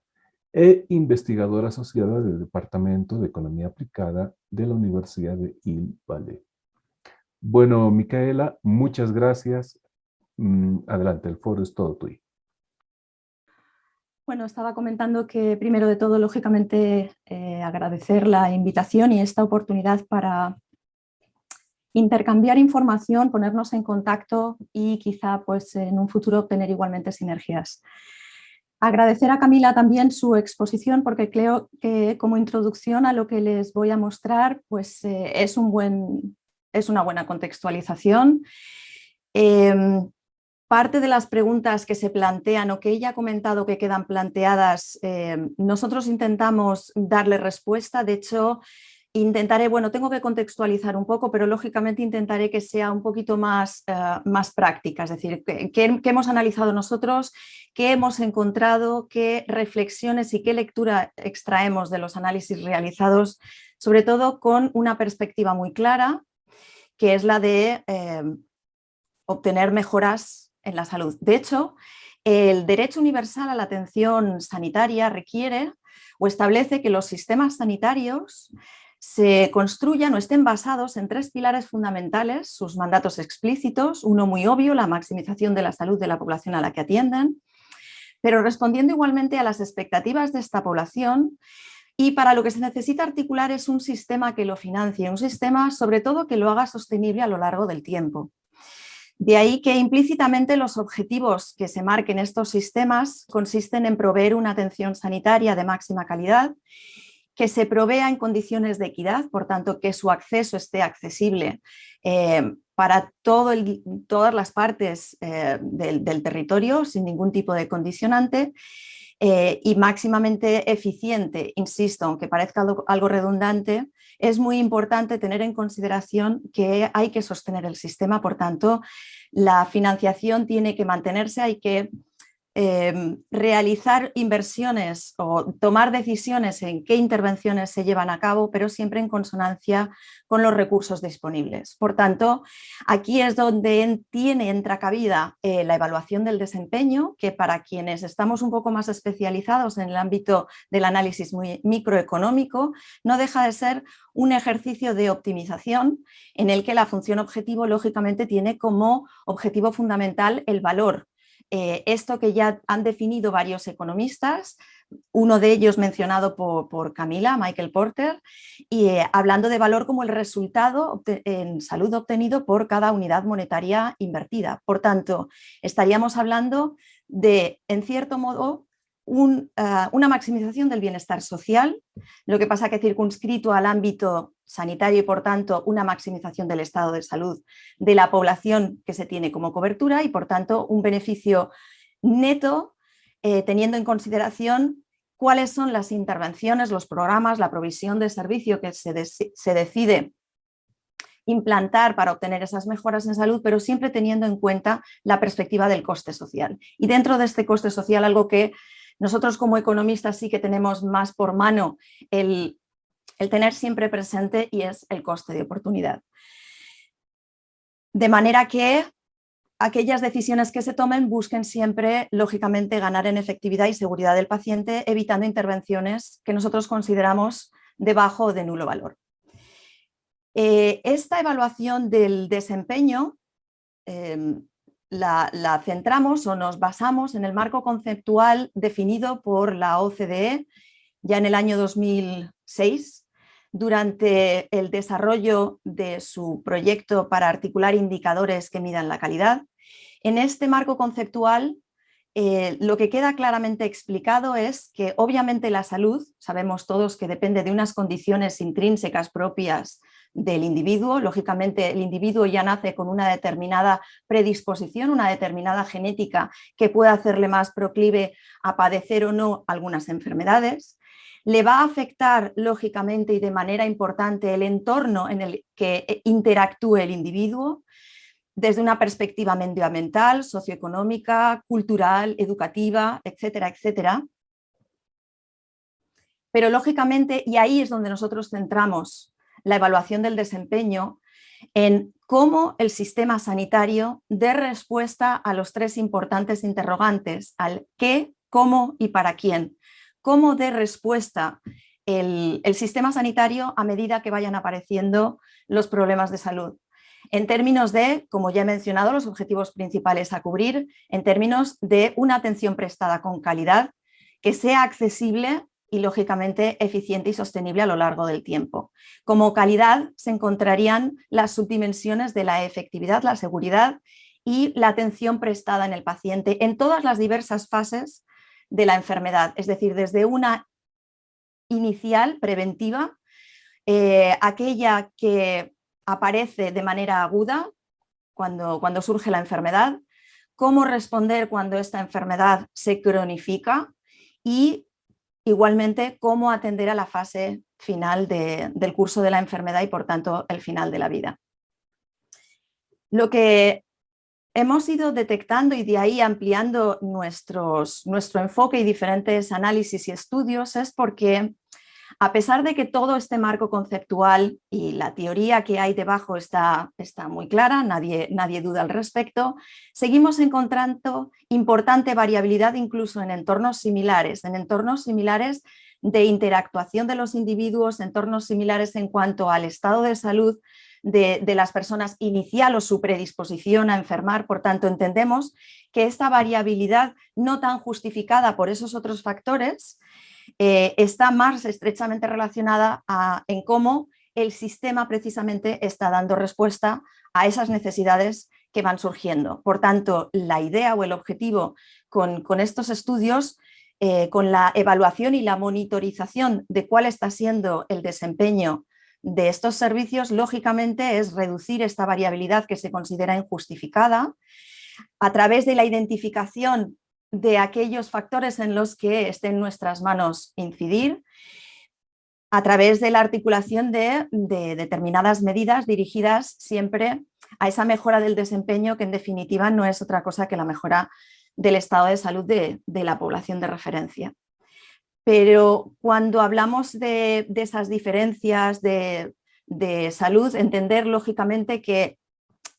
e investigadora asociada del Departamento de Economía Aplicada de la Universidad de Il-Valle. Bueno, Micaela, muchas gracias. Adelante, el foro es todo tuyo. Bueno, estaba comentando que primero de todo, lógicamente, agradecer la invitación y esta oportunidad para intercambiar información, ponernos en contacto y quizá pues, en un futuro obtener igualmente sinergias. Agradecer a Camila también su exposición, porque creo que como introducción a lo que les voy a mostrar, pues es una buena contextualización. Parte de las preguntas que se plantean o que ella ha comentado que quedan planteadas, nosotros intentamos darle respuesta. De hecho, intentaré, bueno, tengo que contextualizar un poco, pero lógicamente intentaré que sea un poquito más práctica, es decir, qué hemos analizado nosotros, qué hemos encontrado, qué reflexiones y qué lectura extraemos de los análisis realizados, sobre todo con una perspectiva muy clara, que es la de obtener mejoras en la salud. De hecho, el derecho universal a la atención sanitaria requiere o establece que los sistemas sanitarios se construyan o estén basados en 3 pilares fundamentales, sus mandatos explícitos, uno muy obvio, la maximización de la salud de la población a la que atienden, pero respondiendo igualmente a las expectativas de esta población. Y para lo que se necesita articular es un sistema que lo financie, un sistema sobre todo que lo haga sostenible a lo largo del tiempo. De ahí que implícitamente los objetivos que se marquen estos sistemas consisten en proveer una atención sanitaria de máxima calidad, que se provea en condiciones de equidad, por tanto que su acceso esté accesible para todas las partes del territorio sin ningún tipo de condicionante, y máximamente eficiente. Insisto, aunque parezca algo redundante, es muy importante tener en consideración que hay que sostener el sistema, por tanto, la financiación tiene que mantenerse, hay que realizar inversiones o tomar decisiones en qué intervenciones se llevan a cabo, pero siempre en consonancia con los recursos disponibles. Por tanto, aquí es donde entra cabida la evaluación del desempeño, que para quienes estamos un poco más especializados en el ámbito del análisis muy microeconómico, no deja de ser un ejercicio de optimización en el que la función objetivo lógicamente tiene como objetivo fundamental el valor. Esto que ya han definido varios economistas, uno de ellos mencionado por Camila, Michael Porter, y hablando de valor como el resultado en salud obtenido por cada unidad monetaria invertida. Por tanto, estaríamos hablando de, en cierto modo, una maximización del bienestar social, lo que pasa que circunscrito al ámbito sanitario y por tanto una maximización del estado de salud de la población que se tiene como cobertura y por tanto un beneficio neto teniendo en consideración cuáles son las intervenciones, los programas, la provisión de servicio que se decide implantar para obtener esas mejoras en salud, pero siempre teniendo en cuenta la perspectiva del coste social. Y dentro de este coste social, algo que nosotros como economistas sí que tenemos más por mano el tener siempre presente, y es el coste de oportunidad. De manera que aquellas decisiones que se tomen busquen siempre, lógicamente, ganar en efectividad y seguridad del paciente, evitando intervenciones que nosotros consideramos de bajo o de nulo valor. Esta evaluación del desempeño la centramos o nos basamos en el marco conceptual definido por la OCDE ya en el año 2006, durante el desarrollo de su proyecto para articular indicadores que midan la calidad. En este marco conceptual, lo que queda claramente explicado es que obviamente la salud, sabemos todos que depende de unas condiciones intrínsecas propias del individuo. Lógicamente el individuo ya nace con una determinada predisposición, una determinada genética que puede hacerle más proclive a padecer o no algunas enfermedades. Le va a afectar lógicamente y de manera importante el entorno en el que interactúe el individuo, desde una perspectiva medioambiental, socioeconómica, cultural, educativa, etcétera, etcétera. Pero lógicamente, y ahí es donde nosotros centramos la evaluación del desempeño, en cómo el sistema sanitario dé respuesta a los 3 importantes interrogantes, al qué, cómo y para quién. Cómo dé respuesta el sistema sanitario a medida que vayan apareciendo los problemas de salud. En términos de, como ya he mencionado, los objetivos principales a cubrir, en términos de una atención prestada con calidad, que sea accesible y lógicamente eficiente y sostenible a lo largo del tiempo. Como calidad se encontrarían las subdimensiones de la efectividad, la seguridad y la atención prestada en el paciente en todas las diversas fases de la enfermedad, es decir, desde una inicial, preventiva, aquella que aparece de manera aguda cuando surge la enfermedad, cómo responder cuando esta enfermedad se cronifica y igualmente cómo atender a la fase final del curso de la enfermedad y por tanto el final de la vida. Lo que hemos ido detectando y de ahí ampliando nuestro enfoque y diferentes análisis y estudios es porque a pesar de que todo este marco conceptual y la teoría que hay debajo está muy clara, nadie duda al respecto, seguimos encontrando importante variabilidad incluso en entornos similares de interactuación de los individuos, entornos similares en cuanto al estado de salud de las personas inicial o su predisposición a enfermar. Por tanto, entendemos que esta variabilidad no tan justificada por esos otros factores está más estrechamente relacionada en cómo el sistema precisamente está dando respuesta a esas necesidades que van surgiendo. Por tanto, la idea o el objetivo con estos estudios, con la evaluación y la monitorización de cuál está siendo el desempeño de estos servicios, lógicamente es reducir esta variabilidad que se considera injustificada a través de la identificación de aquellos factores en los que esté en nuestras manos incidir, a través de la articulación de determinadas medidas dirigidas siempre a esa mejora del desempeño, que en definitiva no es otra cosa que la mejora del estado de salud de la población de referencia. Pero cuando hablamos de esas diferencias de salud, entender lógicamente que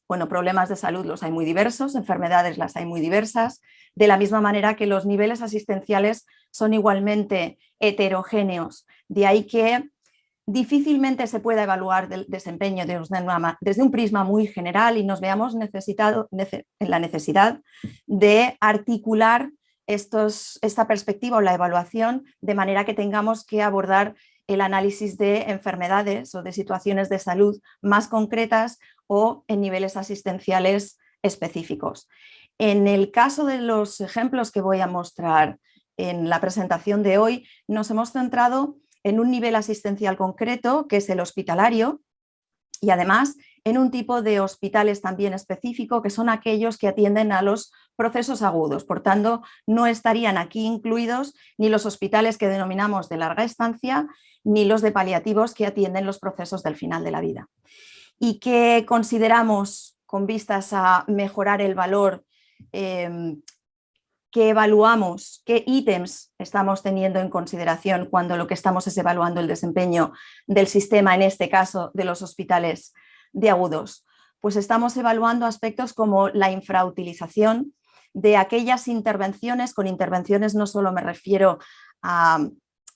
problemas de salud los hay muy diversos, enfermedades las hay muy diversas, de la misma manera que los niveles asistenciales son igualmente heterogéneos. De ahí que difícilmente se pueda evaluar el desempeño desde un prisma muy general y nos veamos en la necesidad de articular esta perspectiva o la evaluación de manera que tengamos que abordar el análisis de enfermedades o de situaciones de salud más concretas o en niveles asistenciales específicos. En el caso de los ejemplos que voy a mostrar en la presentación de hoy, nos hemos centrado en un nivel asistencial concreto, que es el hospitalario, y además en un tipo de hospitales también específico, que son aquellos que atienden a los procesos agudos. Por tanto, no estarían aquí incluidos ni los hospitales que denominamos de larga estancia, ni los de paliativos que atienden los procesos del final de la vida. Y que consideramos, con vistas a mejorar el valor, que evaluamos, qué ítems estamos teniendo en consideración cuando lo que estamos es evaluando el desempeño del sistema, en este caso de los hospitales de agudos. Pues estamos evaluando aspectos como la infrautilización de aquellas intervenciones. Con intervenciones no solo me refiero a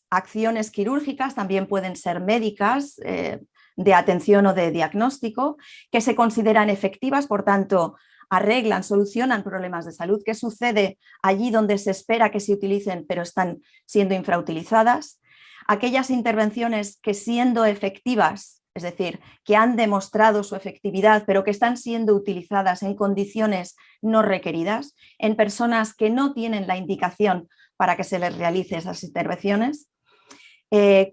acciones quirúrgicas, también pueden ser médicas, de atención o de diagnóstico, que se consideran efectivas, por tanto, arreglan, solucionan problemas de salud. ¿Qué sucede allí donde se espera que se utilicen pero están siendo infrautilizadas? Aquellas intervenciones que, siendo efectivas, es decir, que han demostrado su efectividad pero que están siendo utilizadas en condiciones no requeridas, en personas que no tienen la indicación para que se les realice esas intervenciones.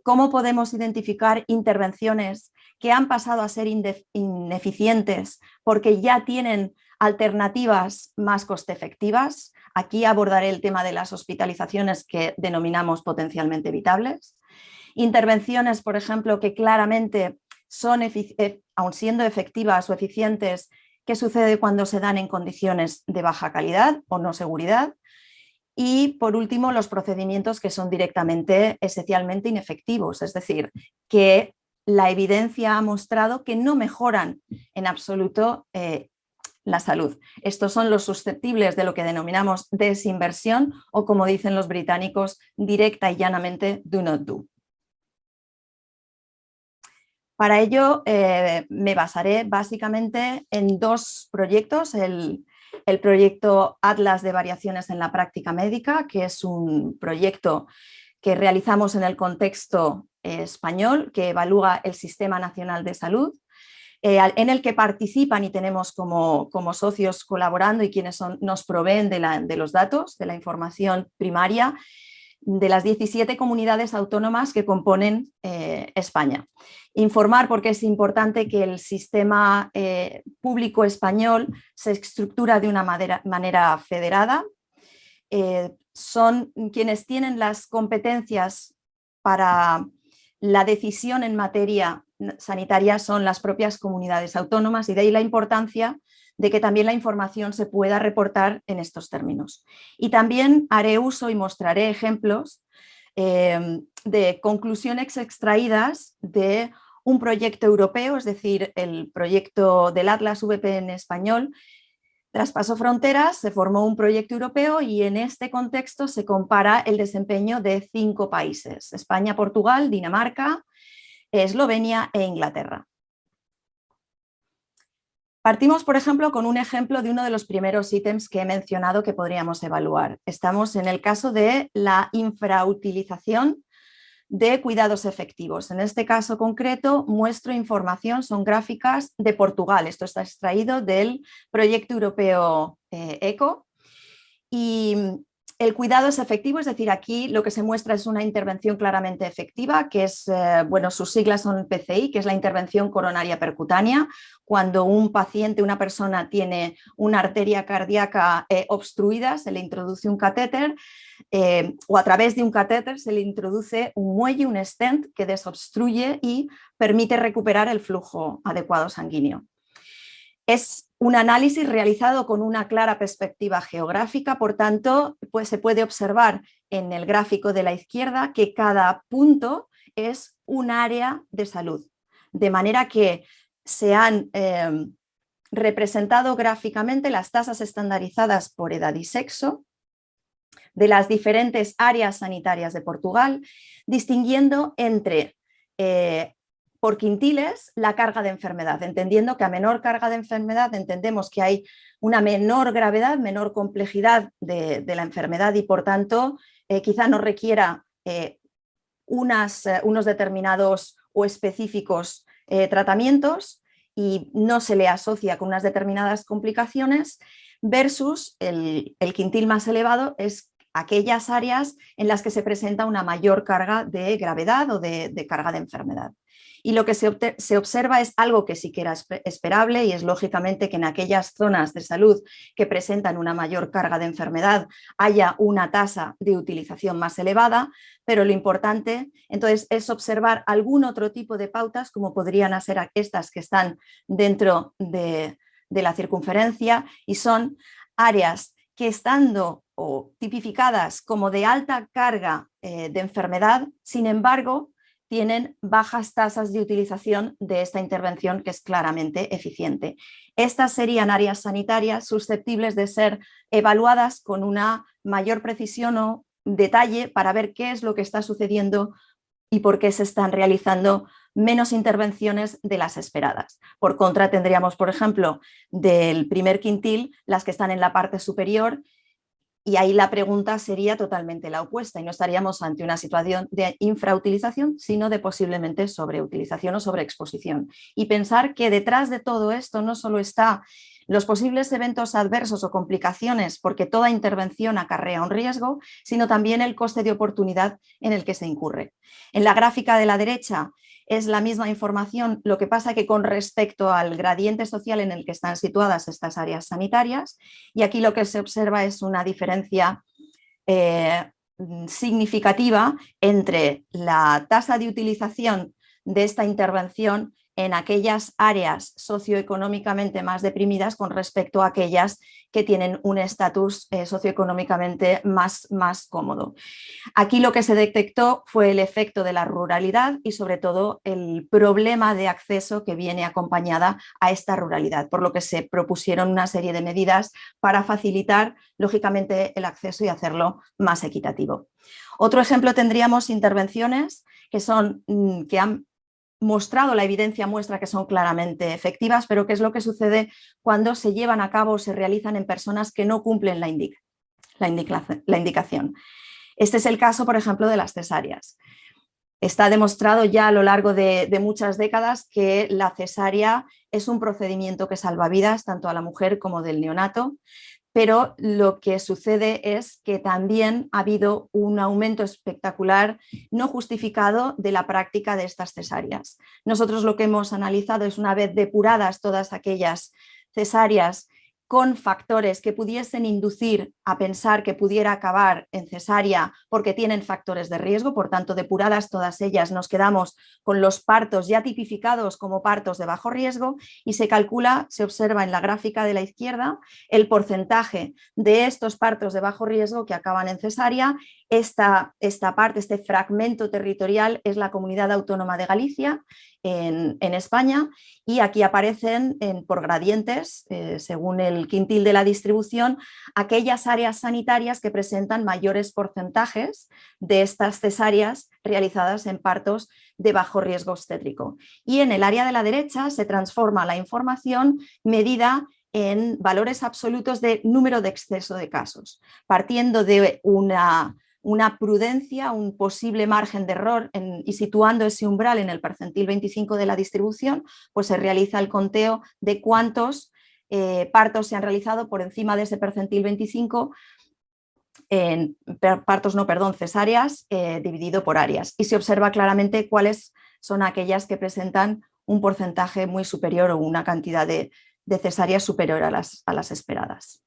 ¿Cómo podemos identificar intervenciones que han pasado a ser ineficientes porque ya tienen alternativas más coste efectivas? Aquí abordaré el tema de las hospitalizaciones que denominamos potencialmente evitables. Intervenciones, por ejemplo, que claramente son, aun siendo efectivas o eficientes, ¿qué sucede cuando se dan en condiciones de baja calidad o no seguridad? Y por último, los procedimientos que son directamente, esencialmente inefectivos, es decir, que la evidencia ha mostrado que no mejoran en absoluto la salud. Estos son los susceptibles de lo que denominamos desinversión o, como dicen los británicos, directa y llanamente do not do. Para ello me basaré básicamente en dos proyectos. El proyecto Atlas de Variaciones en la Práctica Médica, que es un proyecto que realizamos en el contexto español, que evalúa el Sistema Nacional de Salud. en el que participan y tenemos como socios colaborando y quienes nos proveen de los datos, de la información primaria, de las 17 comunidades autónomas que componen España. Informar porque es importante que el sistema público español se estructura de una manera federada. Son quienes tienen las competencias para la decisión en materia sanitaria, son las propias comunidades autónomas, y de ahí la importancia de que también la información se pueda reportar en estos términos. Y también haré uso y mostraré ejemplos de conclusiones extraídas de un proyecto europeo, es decir, el proyecto del Atlas VPN español. Traspasó fronteras, se formó un proyecto europeo y en este contexto se compara el desempeño de 5 países: España, Portugal, Dinamarca, Eslovenia e Inglaterra. Partimos, por ejemplo, con un ejemplo de uno de los primeros ítems que he mencionado que podríamos evaluar. Estamos en el caso de la infrautilización de cuidados efectivos. En este caso concreto muestro información, son gráficas de Portugal. Esto está extraído del proyecto europeo ECO. Y el cuidado es efectivo, es decir, aquí lo que se muestra es una intervención claramente efectiva, que es, bueno, sus siglas son PCI, que es la intervención coronaria percutánea. Cuando un paciente, una persona tiene una arteria cardíaca obstruida, se le introduce un catéter, o a través de un catéter se le introduce un muelle, un stent, que desobstruye y permite recuperar el flujo adecuado sanguíneo. Es un análisis realizado con una clara perspectiva geográfica, por tanto, pues se puede observar en el gráfico de la izquierda que cada punto es un área de salud, de manera que se han representado gráficamente las tasas estandarizadas por edad y sexo de las diferentes áreas sanitarias de Portugal, distinguiendo entre por quintiles la carga de enfermedad, entendiendo que a menor carga de enfermedad entendemos que hay una menor gravedad, menor complejidad de la enfermedad y por tanto quizá no requiera unos determinados o específicos tratamientos y no se le asocia con unas determinadas complicaciones, versus el quintil más elevado es aquellas áreas en las que se presenta una mayor carga de gravedad o de carga de enfermedad. Y lo que se observa es algo que sí que era esperable, y es lógicamente que en aquellas zonas de salud que presentan una mayor carga de enfermedad haya una tasa de utilización más elevada, pero lo importante entonces es observar algún otro tipo de pautas, como podrían ser estas que están dentro de la circunferencia, y son áreas que, estando o tipificadas como de alta carga de enfermedad, sin embargo, tienen bajas tasas de utilización de esta intervención, que es claramente eficiente. Estas serían áreas sanitarias susceptibles de ser evaluadas con una mayor precisión o detalle para ver qué es lo que está sucediendo y por qué se están realizando menos intervenciones de las esperadas. Por contra, tendríamos, por ejemplo, del primer quintil, las que están en la parte superior, y ahí la pregunta sería totalmente la opuesta y no estaríamos ante una situación de infrautilización, sino de posiblemente sobreutilización o sobreexposición. Y pensar que detrás de todo esto no solo está los posibles eventos adversos o complicaciones, porque toda intervención acarrea un riesgo, sino también el coste de oportunidad en el que se incurre. En la gráfica de la derecha es la misma información, lo que pasa que con respecto al gradiente social en el que están situadas estas áreas sanitarias, y aquí lo que se observa es una diferencia significativa entre la tasa de utilización de esta intervención en aquellas áreas socioeconómicamente más deprimidas con respecto a aquellas que tienen un estatus socioeconómicamente más cómodo. Aquí lo que se detectó fue el efecto de la ruralidad y sobre todo el problema de acceso que viene acompañada a esta ruralidad, por lo que se propusieron una serie de medidas para facilitar lógicamente el acceso y hacerlo más equitativo. Otro ejemplo tendríamos intervenciones que han mostrado, la evidencia muestra que son claramente efectivas, pero ¿qué es lo que sucede cuando se llevan a cabo o se realizan en personas que no cumplen la indicación? Este es el caso, por ejemplo, de las cesáreas. Está demostrado ya a lo largo de muchas décadas que la cesárea es un procedimiento que salva vidas tanto a la mujer como del neonato, pero lo que sucede es que también ha habido un aumento espectacular no justificado de la práctica de estas cesáreas. Nosotros lo que hemos analizado es, una vez depuradas todas aquellas cesáreas con factores que pudiesen inducir a pensar que pudiera acabar en cesárea porque tienen factores de riesgo, por tanto, depuradas todas ellas, nos quedamos con los partos ya tipificados como partos de bajo riesgo y se calcula, se observa en la gráfica de la izquierda, el porcentaje de estos partos de bajo riesgo que acaban en cesárea. Esta parte, este fragmento territorial es la Comunidad Autónoma de Galicia en España, y aquí aparecen por gradientes, según el quintil de la distribución, aquellas áreas sanitarias que presentan mayores porcentajes de estas cesáreas realizadas en partos de bajo riesgo obstétrico. Y en el área de la derecha se transforma la información medida en valores absolutos de número de exceso de casos, partiendo de una prudencia, un posible margen de error y situando ese umbral en el percentil 25 de la distribución, pues se realiza el conteo de cuántos partos se han realizado por encima de ese percentil 25, cesáreas dividido por áreas, y se observa claramente cuáles son aquellas que presentan un porcentaje muy superior o una cantidad de cesáreas superior a las esperadas.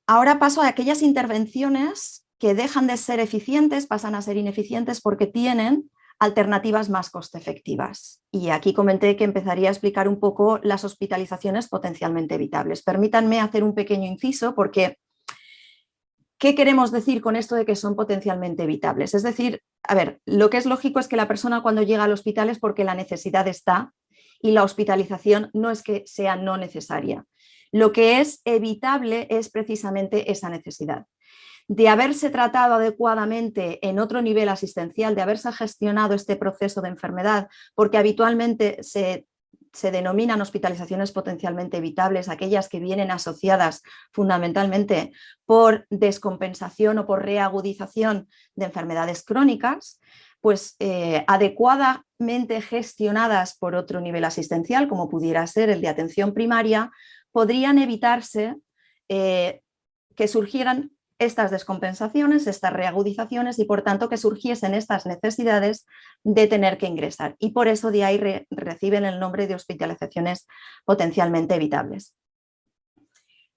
Ahora paso a aquellas intervenciones que dejan de ser eficientes, pasan a ser ineficientes porque tienen alternativas más coste efectivas. Y aquí comenté que empezaría a explicar un poco las hospitalizaciones potencialmente evitables. Permítanme hacer un pequeño inciso porque ¿qué queremos decir con esto de que son potencialmente evitables? Es decir, a ver, lo que es lógico es que la persona cuando llega al hospital es porque la necesidad está y la hospitalización no es que sea no necesaria. Lo que es evitable es precisamente esa necesidad. De haberse tratado adecuadamente en otro nivel asistencial, de haberse gestionado este proceso de enfermedad, porque habitualmente se denominan hospitalizaciones potencialmente evitables aquellas que vienen asociadas fundamentalmente por descompensación o por reagudización de enfermedades crónicas, pues adecuadamente gestionadas por otro nivel asistencial, como pudiera ser el de atención primaria, podrían evitarse que surgieran estas descompensaciones, estas reagudizaciones y por tanto que surgiesen estas necesidades de tener que ingresar. Y por eso de ahí reciben el nombre de hospitalizaciones potencialmente evitables.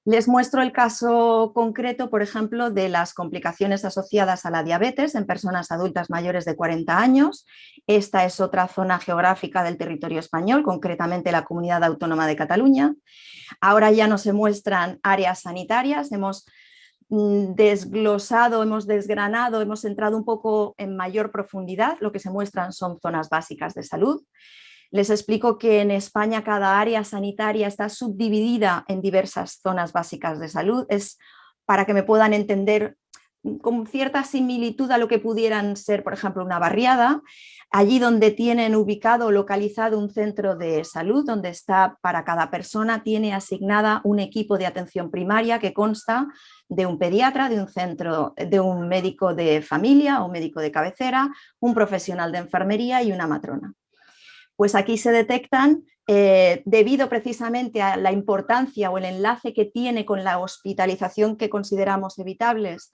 Les muestro el caso concreto, por ejemplo, de las complicaciones asociadas a la diabetes en personas adultas mayores de 40 años. Esta es otra zona geográfica del territorio español, concretamente la Comunidad Autónoma de Cataluña. Ahora ya no se muestran áreas sanitarias, hemos desglosado, hemos desgranado, hemos entrado un poco en mayor profundidad. Lo que se muestran son zonas básicas de salud. Les explico que en España cada área sanitaria está subdividida en diversas zonas básicas de salud. Es para que me puedan entender con cierta similitud a lo que pudieran ser, por ejemplo, una barriada, allí donde tienen ubicado o localizado un centro de salud, donde está para cada persona, tiene asignada un equipo de atención primaria que consta de un pediatra, de un médico de familia o médico de cabecera, un profesional de enfermería y una matrona. Pues aquí se detectan, debido precisamente a la importancia o el enlace que tiene con la hospitalización que consideramos evitables,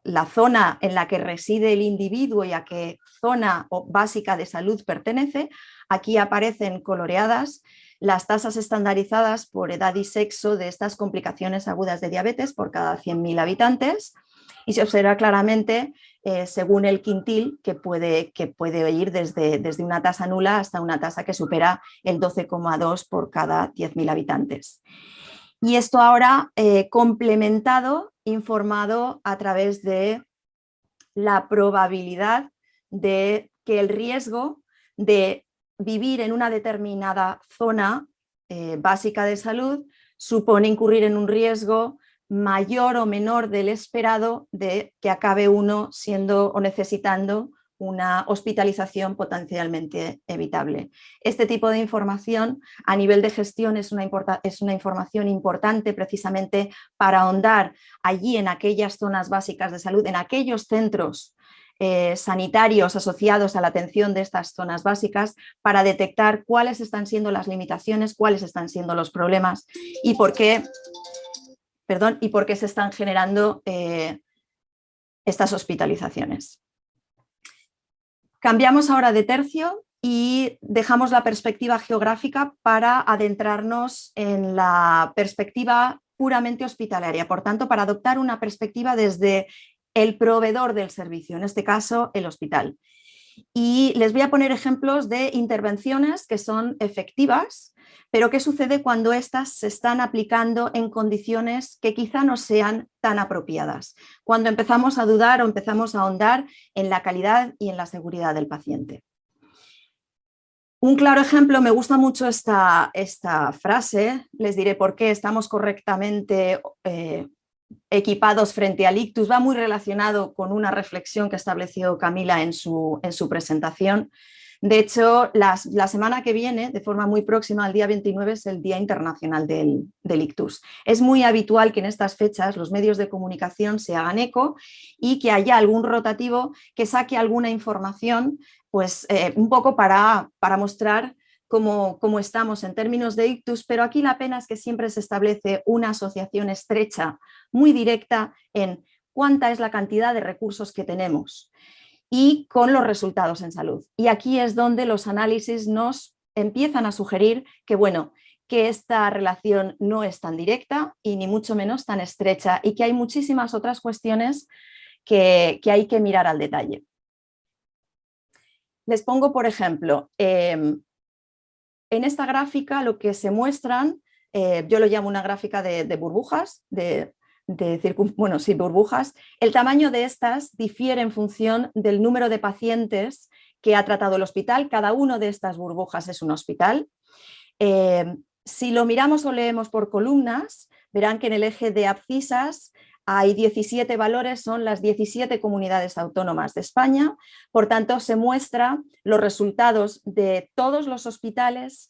la zona en la que reside el individuo y a qué zona básica de salud pertenece. Aquí aparecen coloreadas las tasas estandarizadas por edad y sexo de estas complicaciones agudas de diabetes por cada 100.000 habitantes. Y se observa claramente, según el quintil, que puede ir desde una tasa nula hasta una tasa que supera el 12,2 por cada 10.000 habitantes. Y esto ahora complementado, informado a través de la probabilidad de que el riesgo de vivir en una determinada zona básica de salud supone incurrir en un riesgo mayor o menor del esperado de que acabe uno siendo o necesitando una hospitalización potencialmente evitable. Este tipo de información a nivel de gestión es una información importante precisamente para ahondar allí en aquellas zonas básicas de salud, en aquellos centros sanitarios asociados a la atención de estas zonas básicas, para detectar cuáles están siendo las limitaciones, cuáles están siendo los problemas y por qué se están generando estas hospitalizaciones. Cambiamos ahora de tercio y dejamos la perspectiva geográfica para adentrarnos en la perspectiva puramente hospitalaria, por tanto, para adoptar una perspectiva desde el proveedor del servicio, en este caso el hospital. Y les voy a poner ejemplos de intervenciones que son efectivas, pero ¿qué sucede cuando estas se están aplicando en condiciones que quizá no sean tan apropiadas? Cuando empezamos a dudar o empezamos a ahondar en la calidad y en la seguridad del paciente. Un claro ejemplo, me gusta mucho esta frase, les diré por qué: estamos correctamente equipados frente al ictus. Va muy relacionado con una reflexión que estableció Camila en su presentación. De hecho, la semana que viene, de forma muy próxima, el día 29, es el Día Internacional del Ictus. Es muy habitual que en estas fechas los medios de comunicación se hagan eco y que haya algún rotativo que saque alguna información, pues un poco para mostrar cómo estamos en términos de ictus, pero aquí la pena es que siempre se establece una asociación estrecha, muy directa, en cuánta es la cantidad de recursos que tenemos y con los resultados en salud. Y aquí es donde los análisis nos empiezan a sugerir que, bueno, que esta relación no es tan directa y ni mucho menos tan estrecha, y que hay muchísimas otras cuestiones que hay que mirar al detalle. Les pongo, por ejemplo, en esta gráfica lo que se muestran, yo lo llamo una gráfica de burbujas, burbujas. El tamaño de estas difiere en función del número de pacientes que ha tratado el hospital. Cada una de estas burbujas es un hospital. Si lo miramos o leemos por columnas, verán que en el eje de abscisas hay 17 valores, son las 17 comunidades autónomas de España. Por tanto, se muestran los resultados de todos los hospitales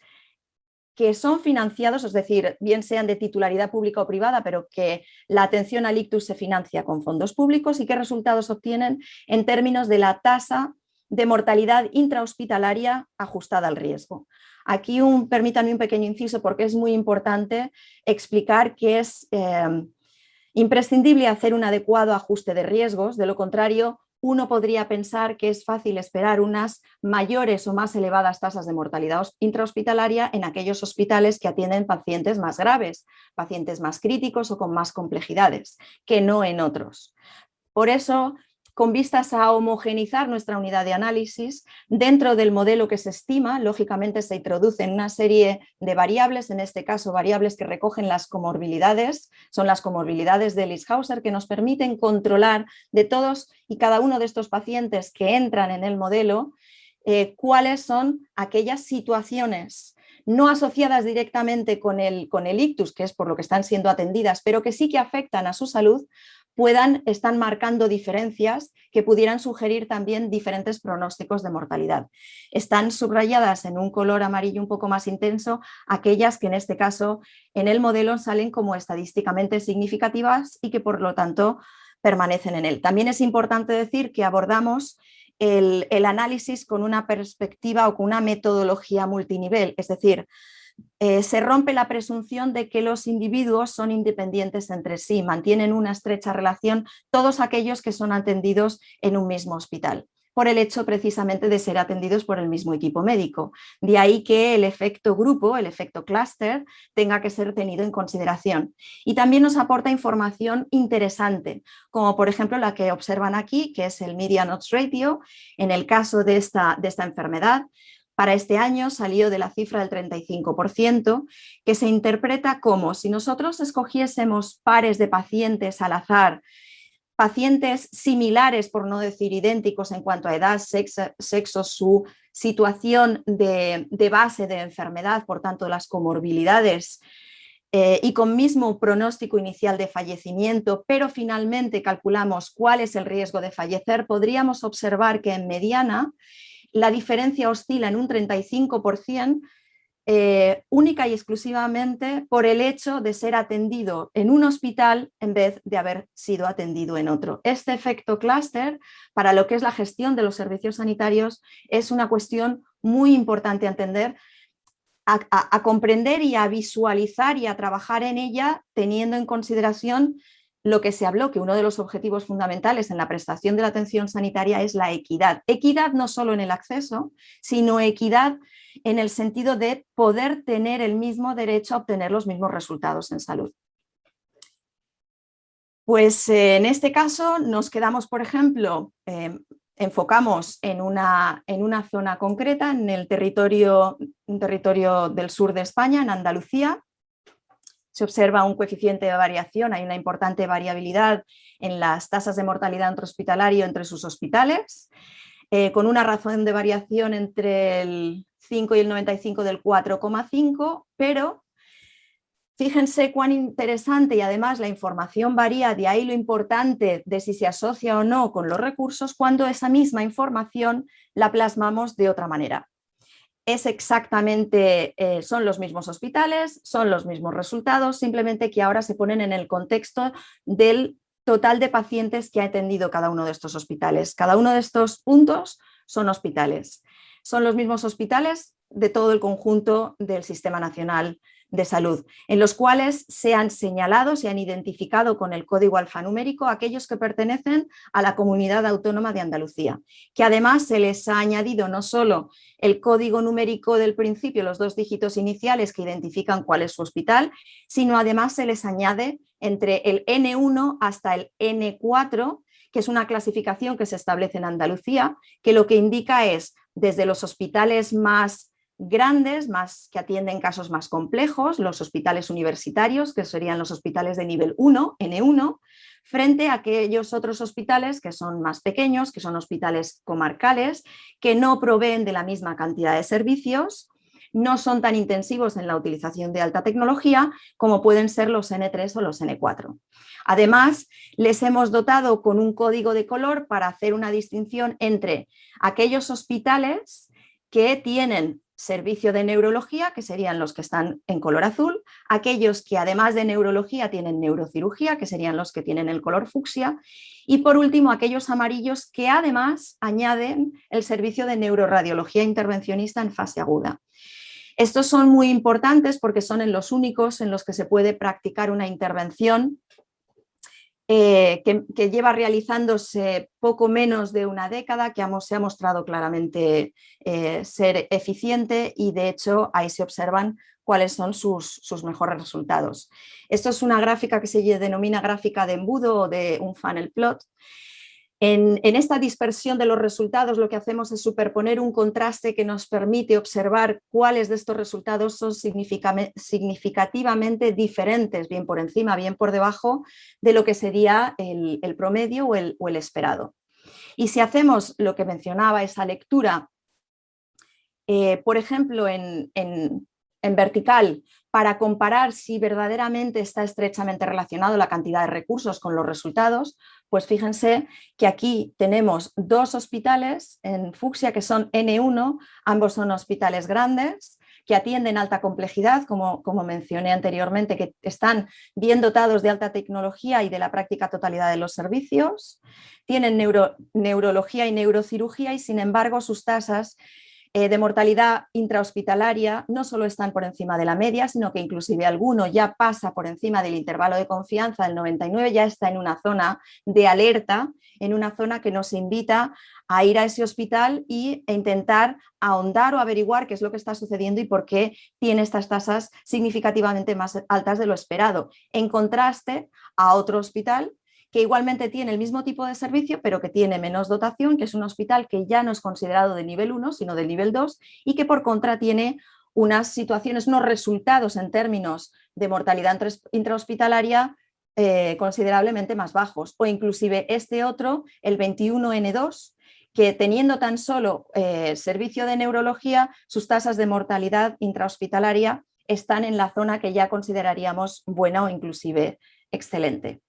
que son financiados, es decir, bien sean de titularidad pública o privada, pero que la atención al ictus se financia con fondos públicos, y qué resultados obtienen en términos de la tasa de mortalidad intrahospitalaria ajustada al riesgo. Aquí permítanme un pequeño inciso, porque es muy importante explicar que es imprescindible hacer un adecuado ajuste de riesgos. De lo contrario, uno podría pensar que es fácil esperar unas mayores o más elevadas tasas de mortalidad intrahospitalaria en aquellos hospitales que atienden pacientes más graves, pacientes más críticos o con más complejidades, que no en otros. Por eso, con vistas a homogeneizar nuestra unidad de análisis, dentro del modelo que se estima, lógicamente se introducen una serie de variables, en este caso variables que recogen las comorbilidades, son las comorbilidades de Lieshauser, que nos permiten controlar de todos y cada uno de estos pacientes que entran en el modelo, cuáles son aquellas situaciones no asociadas directamente con el ictus, que es por lo que están siendo atendidas, pero que sí que afectan a su salud, están marcando diferencias que pudieran sugerir también diferentes pronósticos de mortalidad. Están subrayadas en un color amarillo un poco más intenso aquellas que en este caso en el modelo salen como estadísticamente significativas y que por lo tanto permanecen en él. También es importante decir que abordamos el análisis con una perspectiva o con una metodología multinivel, es decir, se rompe la presunción de que los individuos son independientes entre sí, mantienen una estrecha relación todos aquellos que son atendidos en un mismo hospital, por el hecho precisamente de ser atendidos por el mismo equipo médico. De ahí que el efecto grupo, el efecto clúster, tenga que ser tenido en consideración. Y también nos aporta información interesante, como por ejemplo la que observan aquí, que es el median odds ratio. En el caso de esta enfermedad, para este año salió de la cifra del 35%, que se interpreta como si nosotros escogiésemos pares de pacientes al azar, pacientes similares, por no decir idénticos en cuanto a edad, sexo, su situación de base de enfermedad, por tanto las comorbilidades, y con mismo pronóstico inicial de fallecimiento, pero finalmente calculamos cuál es el riesgo de fallecer, podríamos observar que en mediana la diferencia oscila en un 35%, única y exclusivamente por el hecho de ser atendido en un hospital en vez de haber sido atendido en otro. Este efecto clúster, para lo que es la gestión de los servicios sanitarios, es una cuestión muy importante a entender, a comprender y a visualizar y a trabajar en ella, teniendo en consideración lo que se habló, que uno de los objetivos fundamentales en la prestación de la atención sanitaria es la equidad. Equidad no solo en el acceso, sino equidad en el sentido de poder tener el mismo derecho a obtener los mismos resultados en salud. Pues en este caso nos quedamos, por ejemplo, enfocamos en una zona concreta, en el un territorio del sur de España, en Andalucía. Se observa un coeficiente de variación, hay una importante variabilidad en las tasas de mortalidad intrahospitalaria entre sus hospitales, con una razón de variación entre el 5 y el 95 del 4,5, pero fíjense cuán interesante, y además la información varía, de ahí lo importante de si se asocia o no con los recursos, cuando esa misma información la plasmamos de otra manera. Es exactamente, son los mismos hospitales, son los mismos resultados, simplemente que ahora se ponen en el contexto del total de pacientes que ha atendido cada uno de estos hospitales. Cada uno de estos puntos son hospitales. Son los mismos hospitales de todo el conjunto del Sistema Nacional de Salud, en los cuales se han señalado, se han identificado con el código alfanumérico aquellos que pertenecen a la Comunidad Autónoma de Andalucía, que además se les ha añadido no solo el código numérico del principio, los 2 dígitos iniciales que identifican cuál es su hospital, sino además se les añade entre el N1 hasta el N4, que es una clasificación que se establece en Andalucía, que lo que indica es desde los hospitales más grandes, que atienden casos más complejos, los hospitales universitarios, que serían los hospitales de nivel 1, N1, frente a aquellos otros hospitales que son más pequeños, que son hospitales comarcales, que no proveen de la misma cantidad de servicios, no son tan intensivos en la utilización de alta tecnología como pueden ser los N3 o los N4. Además, les hemos dotado con un código de color para hacer una distinción entre aquellos hospitales que tienen servicio de neurología, que serían los que están en color azul, aquellos que además de neurología tienen neurocirugía, que serían los que tienen el color fucsia, y por último aquellos amarillos que además añaden el servicio de neuroradiología intervencionista en fase aguda. Estos son muy importantes porque son en los únicos en los que se puede practicar una intervención que lleva realizándose poco menos de una década, que se ha mostrado claramente ser eficiente y de hecho ahí se observan cuáles son sus mejores resultados. Esto es una gráfica que se denomina gráfica de embudo o de un funnel plot. En esta dispersión de los resultados lo que hacemos es superponer un contraste que nos permite observar cuáles de estos resultados son significativamente diferentes, bien por encima, bien por debajo de lo que sería el promedio o el esperado. Y si hacemos lo que mencionaba, esa lectura, por ejemplo, en vertical, para comparar si verdaderamente está estrechamente relacionado la cantidad de recursos con los resultados, pues fíjense que aquí tenemos 2 hospitales en fucsia que son N1, ambos son hospitales grandes, que atienden alta complejidad, como mencioné anteriormente, que están bien dotados de alta tecnología y de la práctica totalidad de los servicios, tienen neurología y neurocirugía y sin embargo sus tasas de mortalidad intrahospitalaria no solo están por encima de la media, sino que inclusive alguno ya pasa por encima del intervalo de confianza del 99, ya está en una zona de alerta, en una zona que nos invita a ir a ese hospital e intentar ahondar o averiguar qué es lo que está sucediendo y por qué tiene estas tasas significativamente más altas de lo esperado, en contraste a otro hospital que igualmente tiene el mismo tipo de servicio, pero que tiene menos dotación, que es un hospital que ya no es considerado de nivel 1, sino de nivel 2, y que por contra tiene unas situaciones, unos resultados en términos de mortalidad intrahospitalaria considerablemente más bajos. O inclusive este otro, el 21N2, que teniendo tan solo servicio de neurología, sus tasas de mortalidad intrahospitalaria están en la zona que ya consideraríamos buena o inclusive excelente.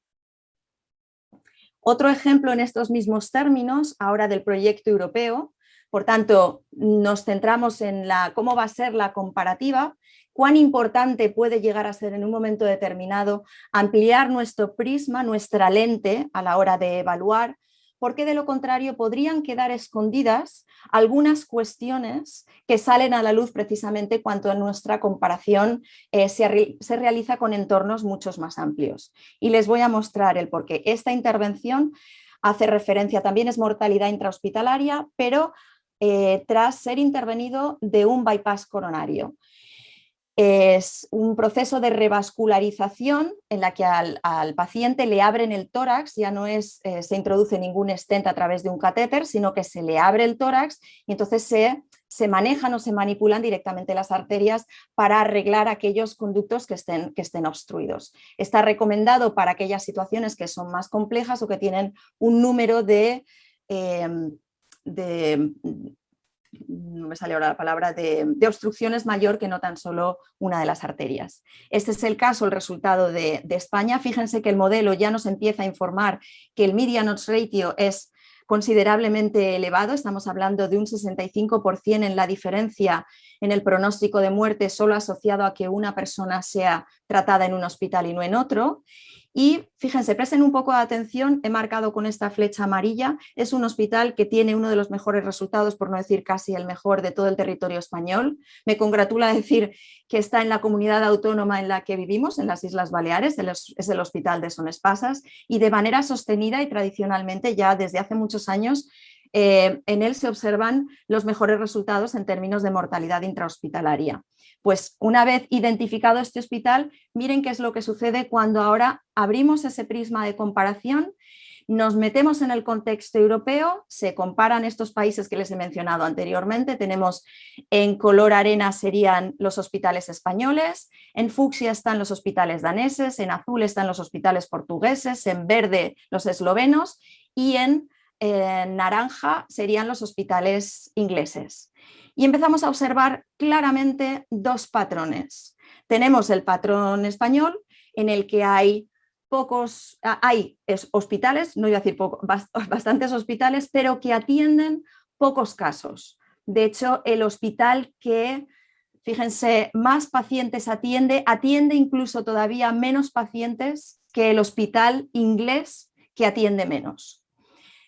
Otro ejemplo en estos mismos términos, ahora del proyecto europeo, por tanto, nos centramos en cómo va a ser la comparativa, cuán importante puede llegar a ser en un momento determinado ampliar nuestro prisma, nuestra lente a la hora de evaluar, porque de lo contrario podrían quedar escondidas algunas cuestiones que salen a la luz precisamente cuando nuestra comparación se realiza con entornos mucho más amplios. Y les voy a mostrar el porqué. Esta intervención hace referencia, también es mortalidad intrahospitalaria, pero tras ser intervenido de un bypass coronario. Es un proceso de revascularización en la que al paciente le abren el tórax, ya no se introduce ningún stent a través de un catéter, sino que se le abre el tórax y entonces se manejan o se manipulan directamente las arterias para arreglar aquellos conductos que estén obstruidos. Está recomendado para aquellas situaciones que son más complejas o que tienen un número no me sale ahora la palabra, de obstrucciones mayor que no tan solo una de las arterias. Este es el caso, el resultado de España. Fíjense que el modelo ya nos empieza a informar que el median odds ratio es considerablemente elevado, estamos hablando de un 65% en la diferencia en el pronóstico de muerte solo asociado a que una persona sea tratada en un hospital y no en otro. Y fíjense, presten un poco de atención, he marcado con esta flecha amarilla, es un hospital que tiene uno de los mejores resultados, por no decir casi el mejor de todo el territorio español. Me congratula decir que está en la comunidad autónoma en la que vivimos, en las Islas Baleares, es el Hospital de Son Espases, y de manera sostenida y tradicionalmente ya desde hace muchos años en él se observan los mejores resultados en términos de mortalidad intrahospitalaria. Pues una vez identificado este hospital, miren qué es lo que sucede cuando ahora abrimos ese prisma de comparación, nos metemos en el contexto europeo, se comparan estos países que les he mencionado anteriormente, tenemos en color arena serían los hospitales españoles, en fucsia están los hospitales daneses, en azul están los hospitales portugueses, en verde los eslovenos y en naranja serían los hospitales ingleses. Y empezamos a observar claramente dos patrones. Tenemos el patrón español en el que hay hospitales, no iba a decir bastantes hospitales, pero que atienden pocos casos. De hecho, el hospital que, fíjense, más pacientes atiende incluso todavía menos pacientes que el hospital inglés que atiende menos.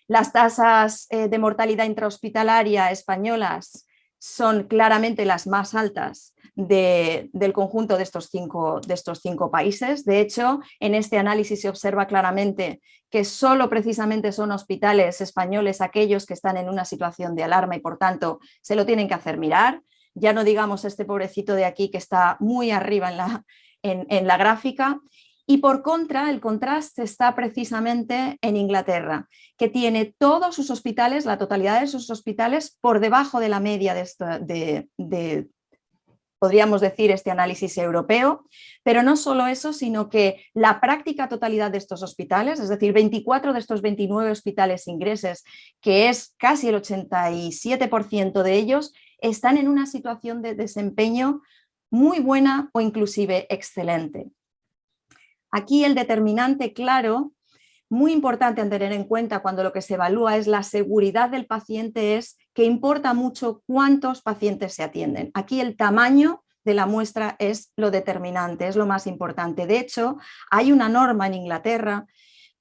Las tasas de mortalidad intrahospitalaria españolas son claramente las más altas del conjunto de estos cinco países. De hecho, en este análisis se observa claramente que solo precisamente son hospitales españoles aquellos que están en una situación de alarma y por tanto se lo tienen que hacer mirar. Ya no digamos este pobrecito de aquí que está muy arriba en la gráfica. Y por contra, el contraste está precisamente en Inglaterra, que tiene todos sus hospitales, la totalidad de sus hospitales, por debajo de la media podríamos decir, este análisis europeo, pero no solo eso, sino que la práctica totalidad de estos hospitales, es decir, 24 de estos 29 hospitales ingleses, que es casi el 87% de ellos, están en una situación de desempeño muy buena o inclusive excelente. Aquí el determinante claro, muy importante a tener en cuenta cuando lo que se evalúa es la seguridad del paciente, es que importa mucho cuántos pacientes se atienden. Aquí el tamaño de la muestra es lo determinante, es lo más importante. De hecho, hay una norma en Inglaterra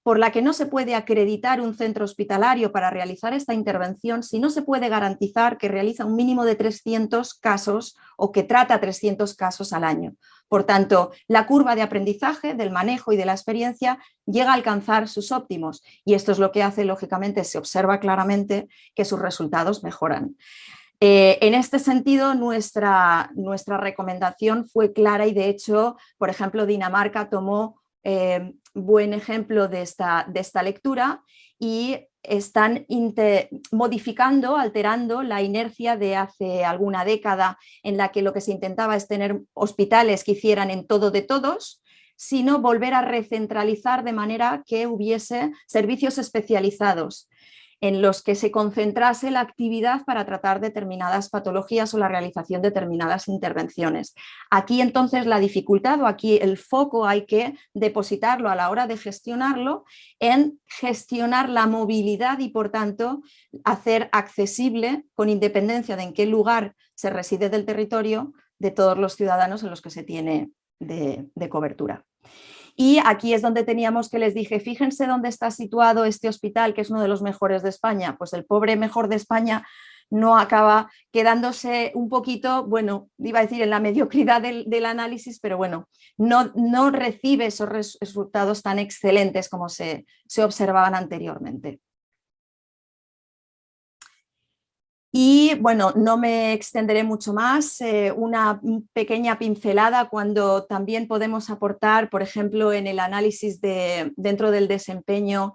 por la que no se puede acreditar un centro hospitalario para realizar esta intervención si no se puede garantizar que realiza un mínimo de 300 casos o que trata 300 casos al año. Por tanto, la curva de aprendizaje, del manejo y de la experiencia llega a alcanzar sus óptimos y esto es lo que hace, lógicamente, se observa claramente que sus resultados mejoran. En este sentido, nuestra recomendación fue clara y, de hecho, por ejemplo, Dinamarca tomó buen ejemplo de esta lectura y están modificando, alterando la inercia de hace alguna década en la que lo que se intentaba es tener hospitales que hicieran en todo de todos, sino volver a recentralizar de manera que hubiese servicios especializados. en los que se concentrase la actividad para tratar determinadas patologías o la realización de determinadas intervenciones. Aquí entonces la dificultad o aquí el foco hay que depositarlo a la hora de gestionarlo en gestionar la movilidad y por tanto hacer accesible, con independencia de en qué lugar se reside del territorio, de todos los ciudadanos en los que se tiene de cobertura. Y aquí es donde teníamos que les dije, fíjense dónde está situado este hospital, que es uno de los mejores de España. Pues el pobre mejor de España no acaba quedándose un poquito, bueno, iba a decir en la mediocridad del análisis, pero bueno, no recibe esos resultados tan excelentes como se observaban anteriormente. Y bueno, no me extenderé mucho más, una pequeña pincelada cuando también podemos aportar, por ejemplo, en el análisis dentro del desempeño,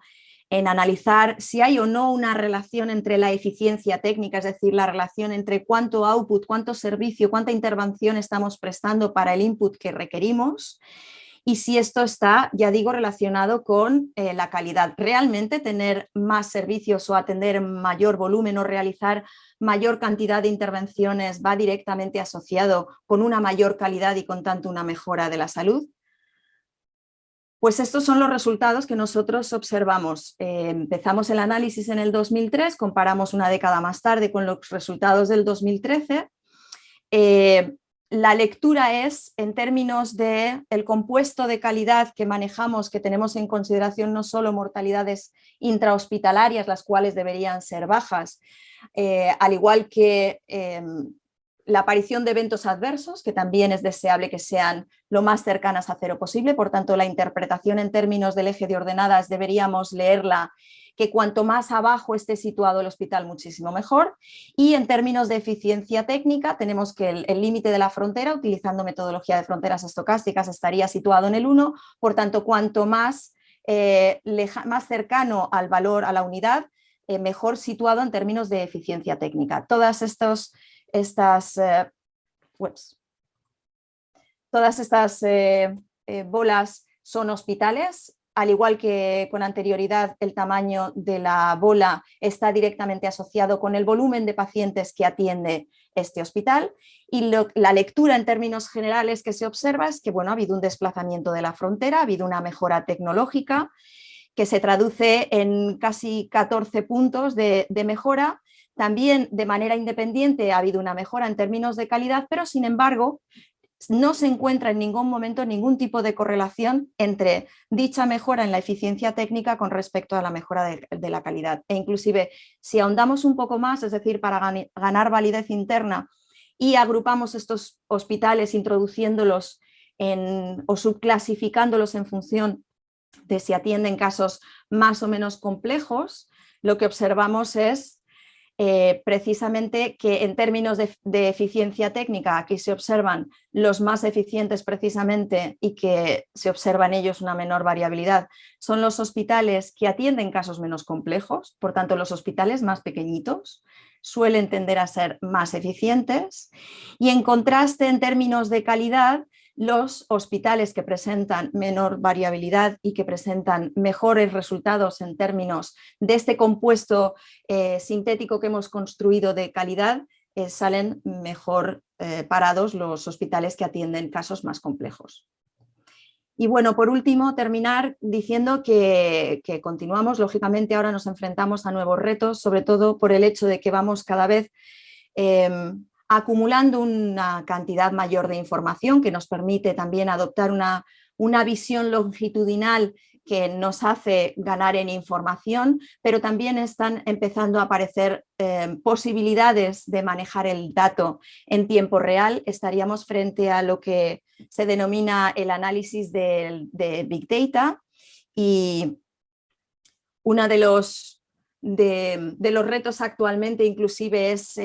en analizar si hay o no una relación entre la eficiencia técnica, es decir, la relación entre cuánto output, cuánto servicio, cuánta intervención estamos prestando para el input que requerimos. Y si esto está, ya digo, relacionado con la calidad. Realmente tener más servicios o atender mayor volumen o realizar mayor cantidad de intervenciones va directamente asociado con una mayor calidad y con tanto una mejora de la salud. Pues estos son los resultados que nosotros observamos. Empezamos el análisis en el 2003, comparamos una década más tarde con los resultados del 2013. La lectura es, en términos del compuesto de calidad que manejamos, que tenemos en consideración no solo mortalidades intrahospitalarias, las cuales deberían ser bajas, al igual que la aparición de eventos adversos, que también es deseable que sean lo más cercanas a cero posible. Por tanto, la interpretación en términos del eje de ordenadas deberíamos leerla que cuanto más abajo esté situado el hospital, muchísimo mejor. Y en términos de eficiencia técnica, tenemos que el límite de la frontera, utilizando metodología de fronteras estocásticas, estaría situado en el 1, por tanto, cuanto más, más cercano al valor, a la unidad, mejor situado en términos de eficiencia técnica. Todas estas bolas son hospitales. Al igual que con anterioridad, el tamaño de la bola está directamente asociado con el volumen de pacientes que atiende este hospital, y la lectura en términos generales que se observa es que bueno, ha habido un desplazamiento de la frontera, ha habido una mejora tecnológica que se traduce en casi 14 puntos de mejora. También de manera independiente ha habido una mejora en términos de calidad, pero sin embargo no se encuentra en ningún momento ningún tipo de correlación entre dicha mejora en la eficiencia técnica con respecto a la mejora de la calidad. E inclusive si ahondamos un poco más, es decir, para ganar validez interna y agrupamos estos hospitales introduciéndolos o subclasificándolos en función de si atienden casos más o menos complejos, lo que observamos es precisamente que en términos de eficiencia técnica aquí se observan los más eficientes precisamente y que se observa en ellos una menor variabilidad. Son los hospitales que atienden casos menos complejos, por tanto los hospitales más pequeñitos suelen tender a ser más eficientes, y en contraste en términos de calidad, los hospitales que presentan menor variabilidad y que presentan mejores resultados en términos de este compuesto sintético que hemos construido de calidad, salen mejor parados los hospitales que atienden casos más complejos. Y bueno, por último, terminar diciendo que continuamos, lógicamente ahora nos enfrentamos a nuevos retos, sobre todo por el hecho de que vamos cada vez acumulando una cantidad mayor de información que nos permite también adoptar una visión longitudinal que nos hace ganar en información, pero también están empezando a aparecer posibilidades de manejar el dato en tiempo real. Estaríamos frente a lo que se denomina el análisis de Big Data, y uno de los retos actualmente inclusive es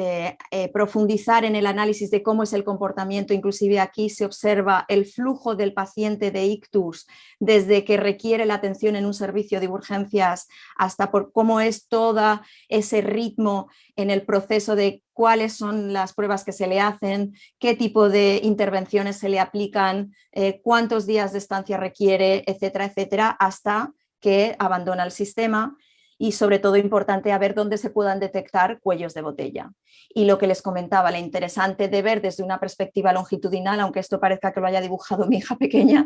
profundizar en el análisis de cómo es el comportamiento. Inclusive aquí se observa el flujo del paciente de ictus desde que requiere la atención en un servicio de urgencias hasta por cómo es todo ese ritmo en el proceso de cuáles son las pruebas que se le hacen, qué tipo de intervenciones se le aplican, cuántos días de estancia requiere, etcétera, etcétera, hasta que abandona el sistema. y sobre todo importante a ver dónde se puedan detectar cuellos de botella. Y lo que les comentaba, lo interesante de ver desde una perspectiva longitudinal, aunque esto parezca que lo haya dibujado mi hija pequeña,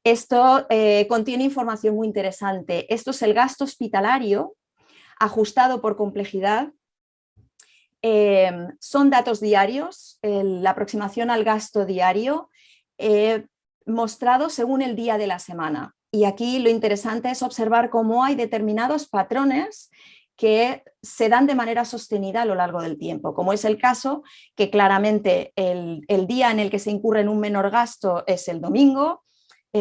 esto contiene información muy interesante. Esto es el gasto hospitalario ajustado por complejidad. Son datos diarios, la aproximación al gasto diario mostrado según el día de la semana. Y aquí lo interesante es observar cómo hay determinados patrones que se dan de manera sostenida a lo largo del tiempo, como es el caso que claramente el día en el que se incurre en un menor gasto es el domingo,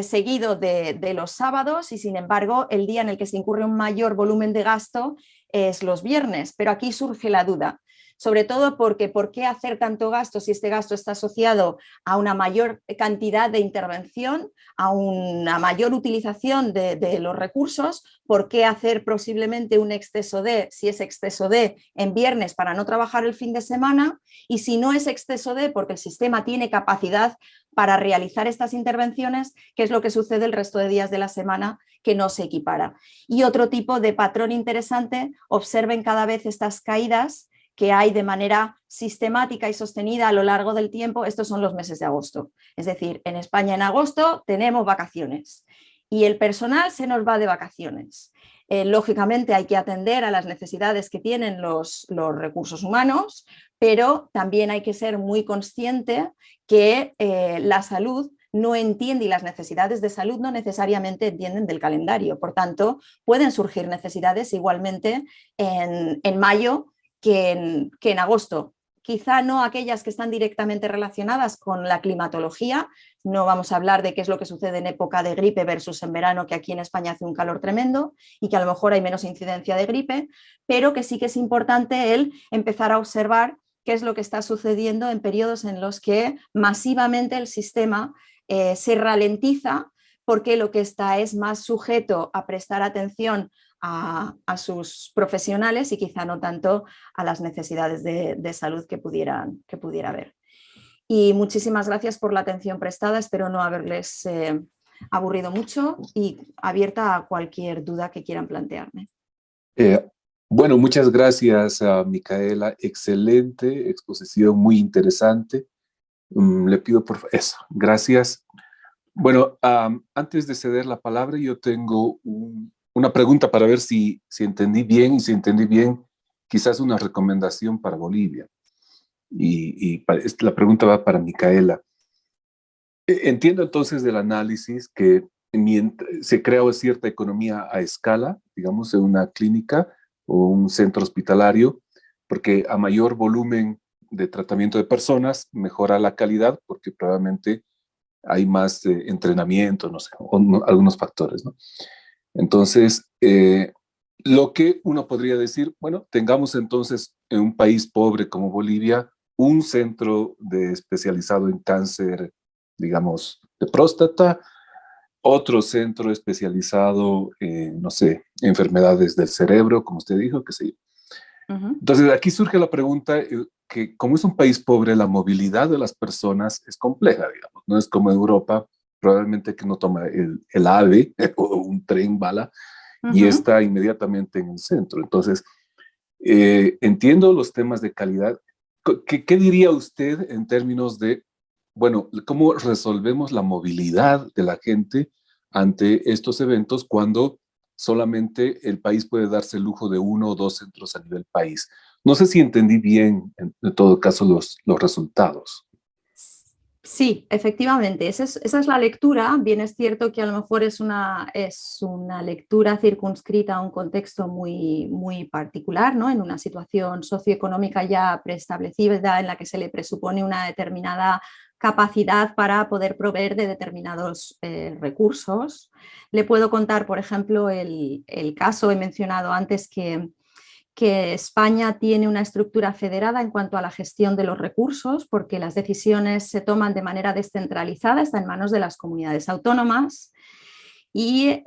seguido de los sábados, y sin embargo el día en el que se incurre un mayor volumen de gasto es los viernes. Pero aquí surge la duda, sobre todo porque ¿por qué hacer tanto gasto si este gasto está asociado a una mayor cantidad de intervención, a una mayor utilización de los recursos? ¿Por qué hacer posiblemente un exceso de, si es exceso de, en viernes para no trabajar el fin de semana? Y si no es exceso de, porque el sistema tiene capacidad para realizar estas intervenciones, ¿qué es lo que sucede el resto de días de la semana que no se equipara? Y otro tipo de patrón interesante, observen cada vez estas caídas que hay de manera sistemática y sostenida a lo largo del tiempo. Estos son los meses de agosto. Es decir, en España en agosto tenemos vacaciones y el personal se nos va de vacaciones. Lógicamente hay que atender a las necesidades que tienen los recursos humanos, pero también hay que ser muy consciente que la salud no entiende y las necesidades de salud no necesariamente entienden del calendario. Por tanto, pueden surgir necesidades igualmente en mayo que en agosto. Quizá no aquellas que están directamente relacionadas con la climatología. No vamos a hablar de qué es lo que sucede en época de gripe versus en verano, que aquí en España hace un calor tremendo y que a lo mejor hay menos incidencia de gripe, pero que sí que es importante el empezar a observar qué es lo que está sucediendo en periodos en los que masivamente el sistema se ralentiza, porque lo que está es más sujeto a prestar atención a sus profesionales y quizá no tanto a las necesidades de salud que pudiera haber. Y muchísimas gracias por la atención prestada, espero no haberles aburrido mucho y abierta a cualquier duda que quieran plantearme. Bueno, muchas gracias a Micaela, excelente exposición, muy interesante. Le pido por favor, eso, gracias. Bueno, antes de ceder la palabra, yo tengo una pregunta para ver si entendí bien, y si entendí bien, quizás una recomendación para Bolivia. La pregunta va para Micaela. Entiendo entonces del análisis que se crea cierta economía a escala, digamos, en una clínica o un centro hospitalario, porque a mayor volumen de tratamiento de personas, mejora la calidad, porque probablemente hay más entrenamiento, no sé, algunos factores, ¿no? Entonces, lo que uno podría decir, bueno, tengamos entonces en un país pobre como Bolivia, un centro especializado en cáncer, digamos, de próstata, otro centro especializado en, no sé, enfermedades del cerebro, como usted dijo, qué sé yo. Entonces, aquí surge la pregunta que como es un país pobre, la movilidad de las personas es compleja, digamos. No es como Europa, probablemente que no toma el AVE o un tren bala y está inmediatamente en el centro. Entonces, entiendo los temas de calidad. ¿Qué diría usted en términos de, bueno, cómo resolvemos la movilidad de la gente ante estos eventos cuando solamente el país puede darse el lujo de 1 o 2 centros a nivel país? No sé si entendí bien, en todo caso, los resultados. Sí, efectivamente, esa es la lectura. Bien es cierto que a lo mejor es una lectura circunscrita a un contexto muy, muy particular, ¿no? En una situación socioeconómica ya preestablecida en la que se le presupone una determinada capacidad para poder proveer de determinados recursos. Le puedo contar, por ejemplo, el caso, he mencionado antes que España tiene una estructura federada en cuanto a la gestión de los recursos, porque las decisiones se toman de manera descentralizada, está en manos de las comunidades autónomas y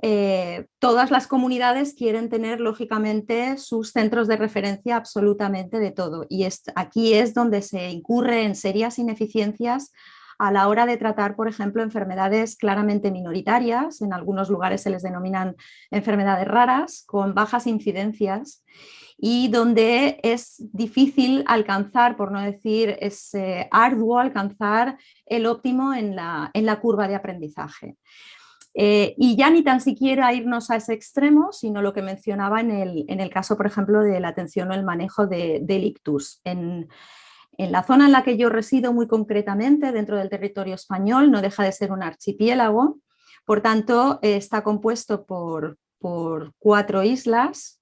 todas las comunidades quieren tener lógicamente sus centros de referencia absolutamente de todo, y aquí es donde se incurre en serias ineficiencias a la hora de tratar, por ejemplo, enfermedades claramente minoritarias, en algunos lugares se les denominan enfermedades raras, con bajas incidencias y donde es difícil alcanzar, por no decir es arduo alcanzar el óptimo en la curva de aprendizaje. Y ya ni tan siquiera irnos a ese extremo, sino lo que mencionaba en el caso, por ejemplo, de la atención o el manejo del ictus. En la zona en la que yo resido muy concretamente, dentro del territorio español, no deja de ser un archipiélago, por tanto está compuesto por 4 islas,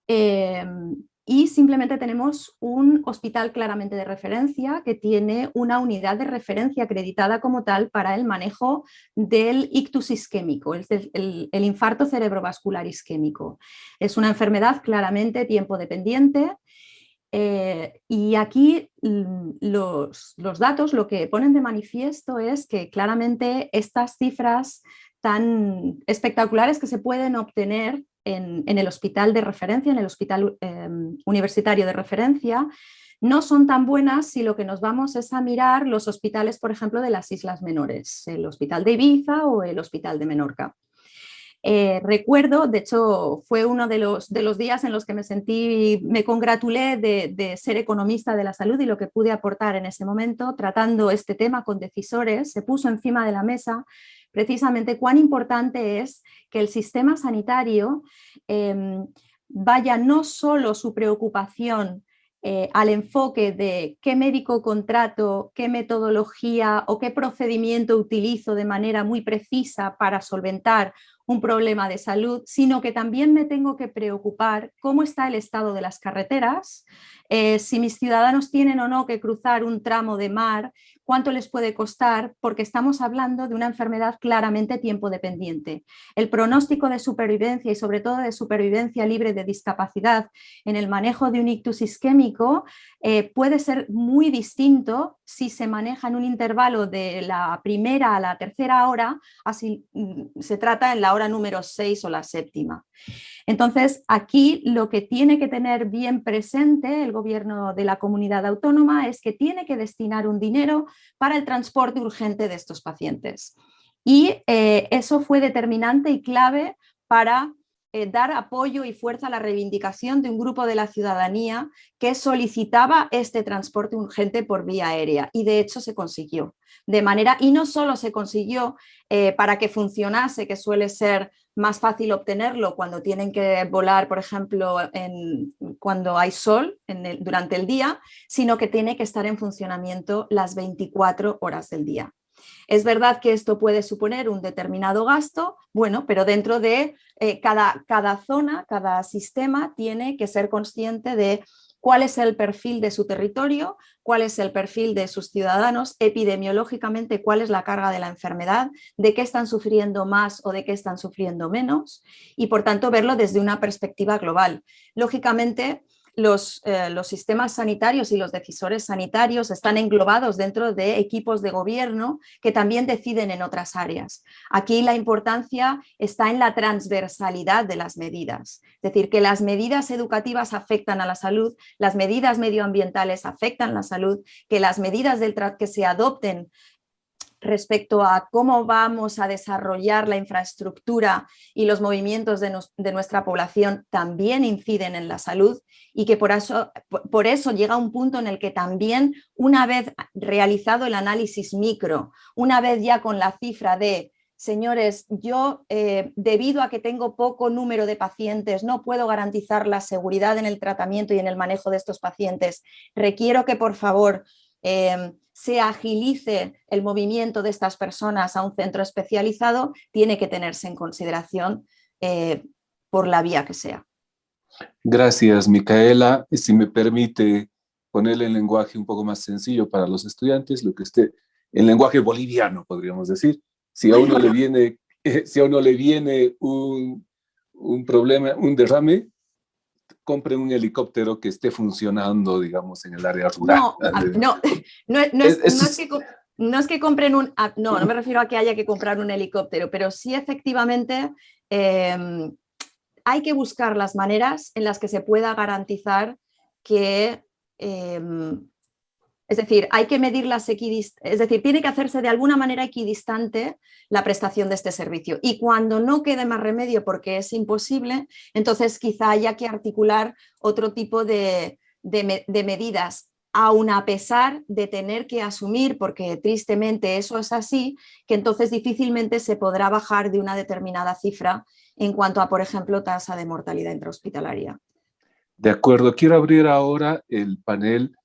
y simplemente tenemos un hospital claramente de referencia que tiene una unidad de referencia acreditada como tal para el manejo del ictus isquémico, es el infarto cerebrovascular isquémico. Es una enfermedad claramente tiempo dependiente. Y aquí los datos lo que ponen de manifiesto es que claramente estas cifras tan espectaculares que se pueden obtener en el hospital de referencia, en el hospital universitario de referencia, no son tan buenas si lo que nos vamos es a mirar los hospitales, por ejemplo, de las islas menores, el hospital de Ibiza o el hospital de Menorca. Recuerdo, de hecho fue uno de los días en los que me congratulé de ser economista de la salud y lo que pude aportar en ese momento tratando este tema con decisores. Se puso encima de la mesa precisamente cuán importante es que el sistema sanitario vaya no solo su preocupación al enfoque de qué médico contrato, qué metodología o qué procedimiento utilizo de manera muy precisa para solventar un problema de salud, sino que también me tengo que preocupar cómo está el estado de las carreteras, si mis ciudadanos tienen o no que cruzar un tramo de mar, cuánto les puede costar, porque estamos hablando de una enfermedad claramente tiempo dependiente. El pronóstico de supervivencia y sobre todo de supervivencia libre de discapacidad en el manejo de un ictus isquémico puede ser muy distinto si se maneja en un intervalo de la primera a la tercera hora, así se trata en la hora número 6 o la séptima. Entonces, aquí lo que tiene que tener bien presente el gobierno de la comunidad autónoma es que tiene que destinar un dinero para el transporte urgente de estos pacientes. Y eso fue determinante y clave para dar apoyo y fuerza a la reivindicación de un grupo de la ciudadanía que solicitaba este transporte urgente por vía aérea y de hecho se consiguió. Y no solo se consiguió para que funcionase, que suele ser más fácil obtenerlo cuando tienen que volar, por ejemplo, cuando hay sol durante el día, sino que tiene que estar en funcionamiento las 24 horas del día. Es verdad que esto puede suponer un determinado gasto, bueno, pero dentro de cada zona, cada sistema tiene que ser consciente de cuál es el perfil de su territorio, cuál es el perfil de sus ciudadanos, epidemiológicamente cuál es la carga de la enfermedad, de qué están sufriendo más o de qué están sufriendo menos y por tanto verlo desde una perspectiva global. Lógicamente, los sistemas sanitarios y los decisores sanitarios están englobados dentro de equipos de gobierno que también deciden en otras áreas. Aquí la importancia está en la transversalidad de las medidas, es decir, que las medidas educativas afectan a la salud, las medidas medioambientales afectan a la salud, que las medidas que se adopten respecto a cómo vamos a desarrollar la infraestructura y los movimientos de nuestra población también inciden en la salud y que por eso llega un punto en el que también, una vez realizado el análisis micro, una vez ya con la cifra de señores, yo debido a que tengo poco número de pacientes no puedo garantizar la seguridad en el tratamiento y en el manejo de estos pacientes, requiero que por favor se agilice el movimiento de estas personas a un centro especializado, tiene que tenerse en consideración por la vía que sea. Gracias, Micaela. Si me permite ponerle el lenguaje un poco más sencillo para los estudiantes, en lenguaje boliviano, podríamos decir. Si a uno le viene un problema, un derrame, compren un helicóptero que esté funcionando, digamos, en el área rural. No es que compren no me refiero a que haya que comprar un helicóptero, pero sí efectivamente hay que buscar las maneras en las que se pueda garantizar que Es decir, hay que medirlas es decir, tiene que hacerse de alguna manera equidistante la prestación de este servicio. Y cuando no quede más remedio porque es imposible, entonces quizá haya que articular otro tipo de medidas, aun a pesar de tener que asumir, porque tristemente eso es así, que entonces difícilmente se podrá bajar de una determinada cifra en cuanto a, por ejemplo, tasa de mortalidad intrahospitalaria. De acuerdo, quiero abrir ahora el panel.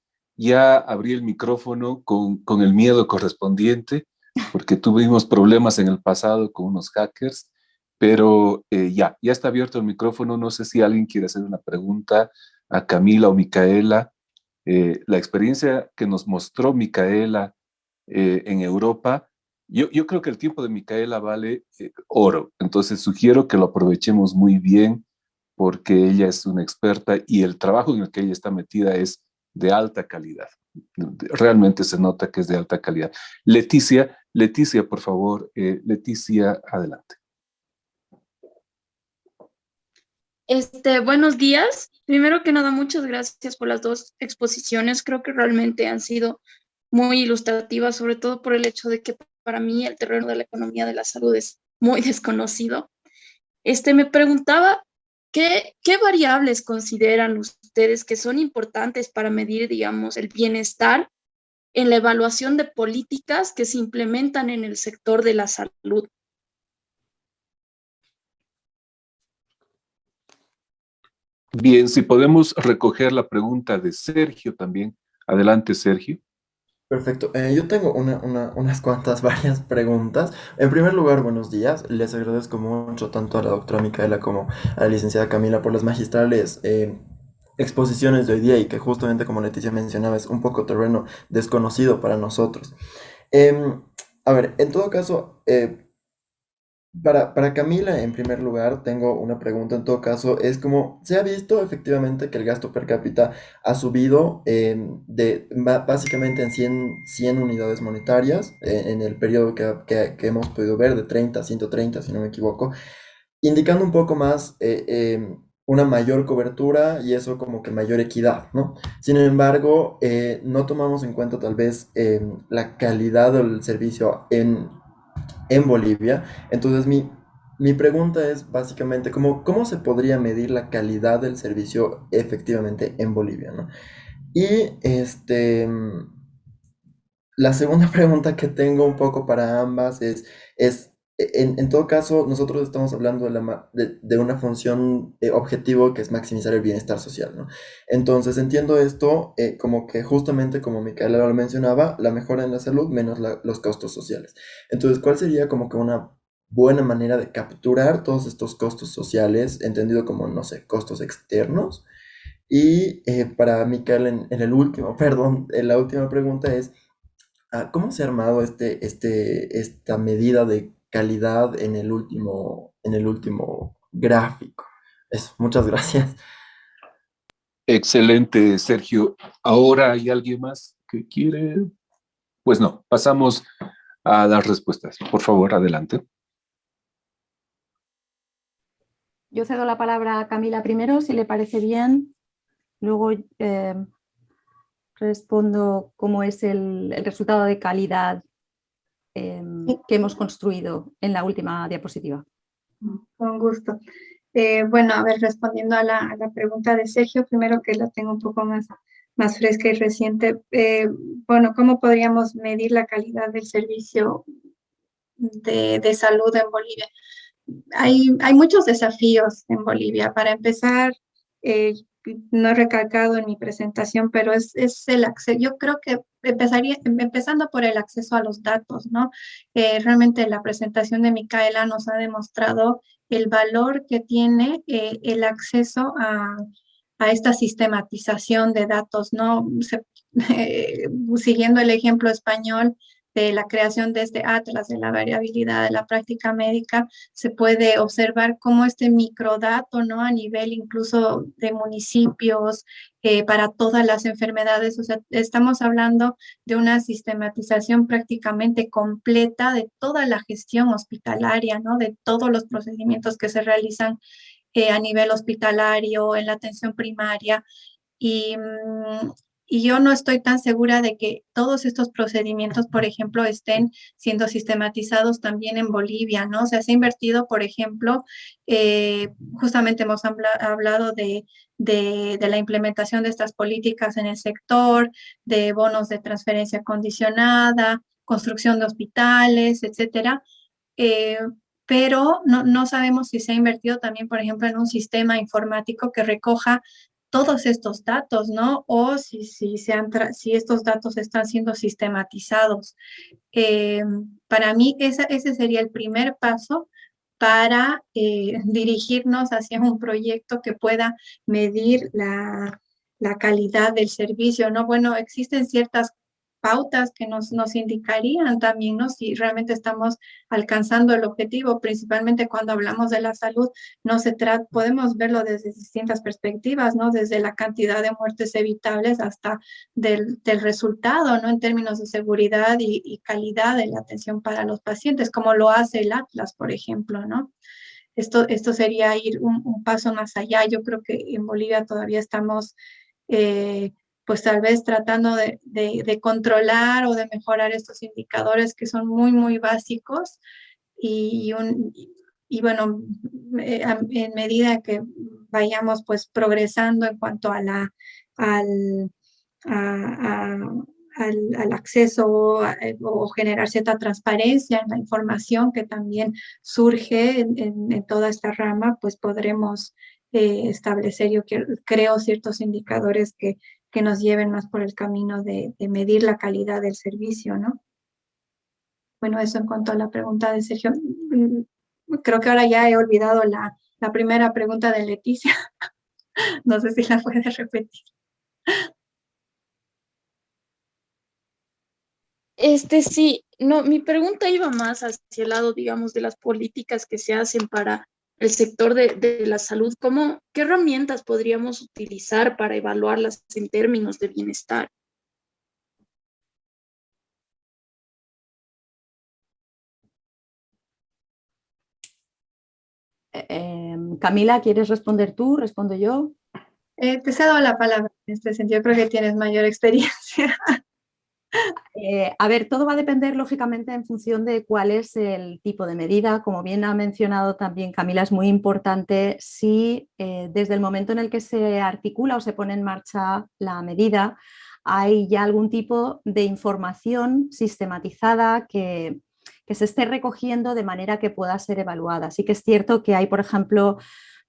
Ya abrí el micrófono con el miedo correspondiente, porque tuvimos problemas en el pasado con unos hackers, pero ya está abierto el micrófono. No sé si alguien quiere hacer una pregunta a Camila o Micaela. La experiencia que nos mostró Micaela en Europa, yo creo que el tiempo de Micaela vale oro, entonces sugiero que lo aprovechemos muy bien porque ella es una experta y el trabajo en el que ella está metida es de alta calidad. Realmente se nota que es de alta calidad. Leticia, por favor, Leticia, adelante. Buenos días. Primero que nada, muchas gracias por las dos exposiciones. Creo que realmente han sido muy ilustrativas, sobre todo por el hecho de que para mí el terreno de la economía de la salud es muy desconocido. Me preguntaba, ¿qué variables consideran ustedes que son importantes para medir, digamos, el bienestar en la evaluación de políticas que se implementan en el sector de la salud? Bien, si podemos recoger la pregunta de Sergio también. Adelante, Sergio. Perfecto. Yo tengo unas cuantas, varias preguntas. En primer lugar, buenos días. Les agradezco mucho tanto a la doctora Micaela como a la licenciada Camila por las magistrales exposiciones de hoy día y que justamente como Leticia mencionaba es un poco terreno desconocido para nosotros. A ver, en todo caso, para Camila, en primer lugar, tengo una pregunta. En todo caso, es como, se ha visto efectivamente que el gasto per cápita ha subido básicamente en 100 unidades monetarias en el periodo que hemos podido ver, de 30 a 130, si no me equivoco, indicando un poco más una mayor cobertura y eso como que mayor equidad, ¿no? Sin embargo, no tomamos en cuenta tal vez la calidad del servicio en Bolivia. Entonces, mi pregunta es básicamente, ¿cómo se podría medir la calidad del servicio efectivamente en Bolivia, ¿no? Y la segunda pregunta que tengo un poco para ambas en todo caso, nosotros estamos hablando de una función objetivo que es maximizar el bienestar social, ¿no? Entonces, entiendo esto como que justamente como Micaela lo mencionaba, la mejora en la salud menos los costos sociales. Entonces, ¿cuál sería como que una buena manera de capturar todos estos costos sociales, entendido como, no sé, costos externos? Y para Micaela, en el último, perdón, la última pregunta es, ¿cómo se ha armado esta medida de calidad en el último gráfico? Eso, muchas gracias. Excelente, Sergio. ¿Ahora hay alguien más que quiere? Pues no, pasamos a las respuestas. Por favor, adelante. Yo cedo la palabra a Camila primero, si le parece bien. Luego respondo cómo es el resultado de calidad que hemos construido en la última diapositiva. Con gusto. Bueno, a ver, respondiendo a la pregunta de Sergio, primero que la tengo un poco más fresca y reciente. Bueno, ¿cómo podríamos medir la calidad del servicio de salud en Bolivia? Hay muchos desafíos en Bolivia. Para empezar, no he recalcado en mi presentación, pero es el acceso. Yo creo que empezando por el acceso a los datos, ¿no? Realmente la presentación de Micaela nos ha demostrado el valor que tiene el acceso a esta sistematización de datos, ¿no? Siguiendo el ejemplo español de la creación de este atlas de la variabilidad de la práctica médica, se puede observar cómo este microdato, ¿no? A nivel incluso de municipios, para todas las enfermedades, o sea, estamos hablando de una sistematización prácticamente completa de toda la gestión hospitalaria, ¿no? De todos los procedimientos que se realizan a nivel hospitalario, en la atención primaria. Y, Y yo no estoy tan segura de que todos estos procedimientos, por ejemplo, estén siendo sistematizados también en Bolivia, ¿no? O sea, se ha invertido, por ejemplo, justamente hemos hablado de la implementación de estas políticas en el sector, de bonos de transferencia condicionada, construcción de hospitales, etcétera. Eh, pero no sabemos si se ha invertido también, por ejemplo, en un sistema informático que recoja todos estos datos, ¿no? O si estos datos están siendo sistematizados. Eh, para mí, ese sería el primer paso para dirigirnos hacia un proyecto que pueda medir la calidad del servicio, ¿no? Bueno, existen ciertas pautas que nos indicarían también, ¿no? Si realmente estamos alcanzando el objetivo, principalmente cuando hablamos de la salud, no se trata, podemos verlo desde distintas perspectivas, ¿no? Desde la cantidad de muertes evitables hasta del resultado, ¿no? En términos de seguridad y calidad de la atención para los pacientes, como lo hace el Atlas, por ejemplo, ¿no? Esto sería ir un paso más allá. Yo creo que en Bolivia todavía estamos, pues tal vez tratando de controlar o de mejorar estos indicadores que son muy, muy básicos y bueno, en medida que vayamos pues progresando en cuanto a al, a- al acceso o generar cierta transparencia en la información que también surge en toda esta rama, pues podremos establecer, yo creo, ciertos indicadores que nos lleven más por el camino de medir la calidad del servicio, ¿no? Bueno, eso en cuanto a la pregunta de Sergio. Creo que ahora ya he olvidado la primera pregunta de Leticia. No sé si la puedes repetir. Sí, no, mi pregunta iba más hacia el lado, digamos, de las políticas que se hacen para el sector de la salud. ¿Qué herramientas podríamos utilizar para evaluarlas en términos de bienestar? Camila, ¿quieres responder tú? ¿Respondo yo? Te cedo la palabra en este sentido. Creo que tienes mayor experiencia. A ver, todo va a depender lógicamente en función de cuál es el tipo de medida. Como bien ha mencionado también Camila, es muy importante si desde el momento en el que se articula o se pone en marcha la medida hay ya algún tipo de información sistematizada que se esté recogiendo de manera que pueda ser evaluada. Sí que es cierto que hay, por ejemplo,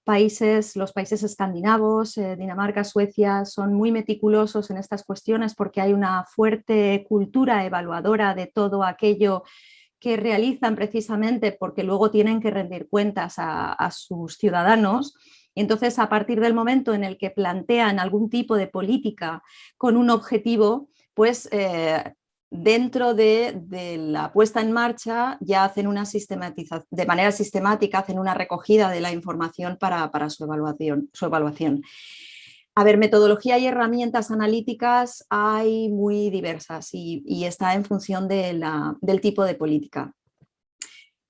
los países escandinavos, Dinamarca, Suecia, son muy meticulosos en estas cuestiones porque hay una fuerte cultura evaluadora de todo aquello que realizan precisamente porque luego tienen que rendir cuentas a sus ciudadanos. Y entonces, a partir del momento en el que plantean algún tipo de política con un objetivo, pues dentro de la puesta en marcha ya hacen una sistematización, de manera sistemática hacen una recogida de la información para su evaluación. A ver, metodología y herramientas analíticas hay muy diversas y está en función del tipo de política.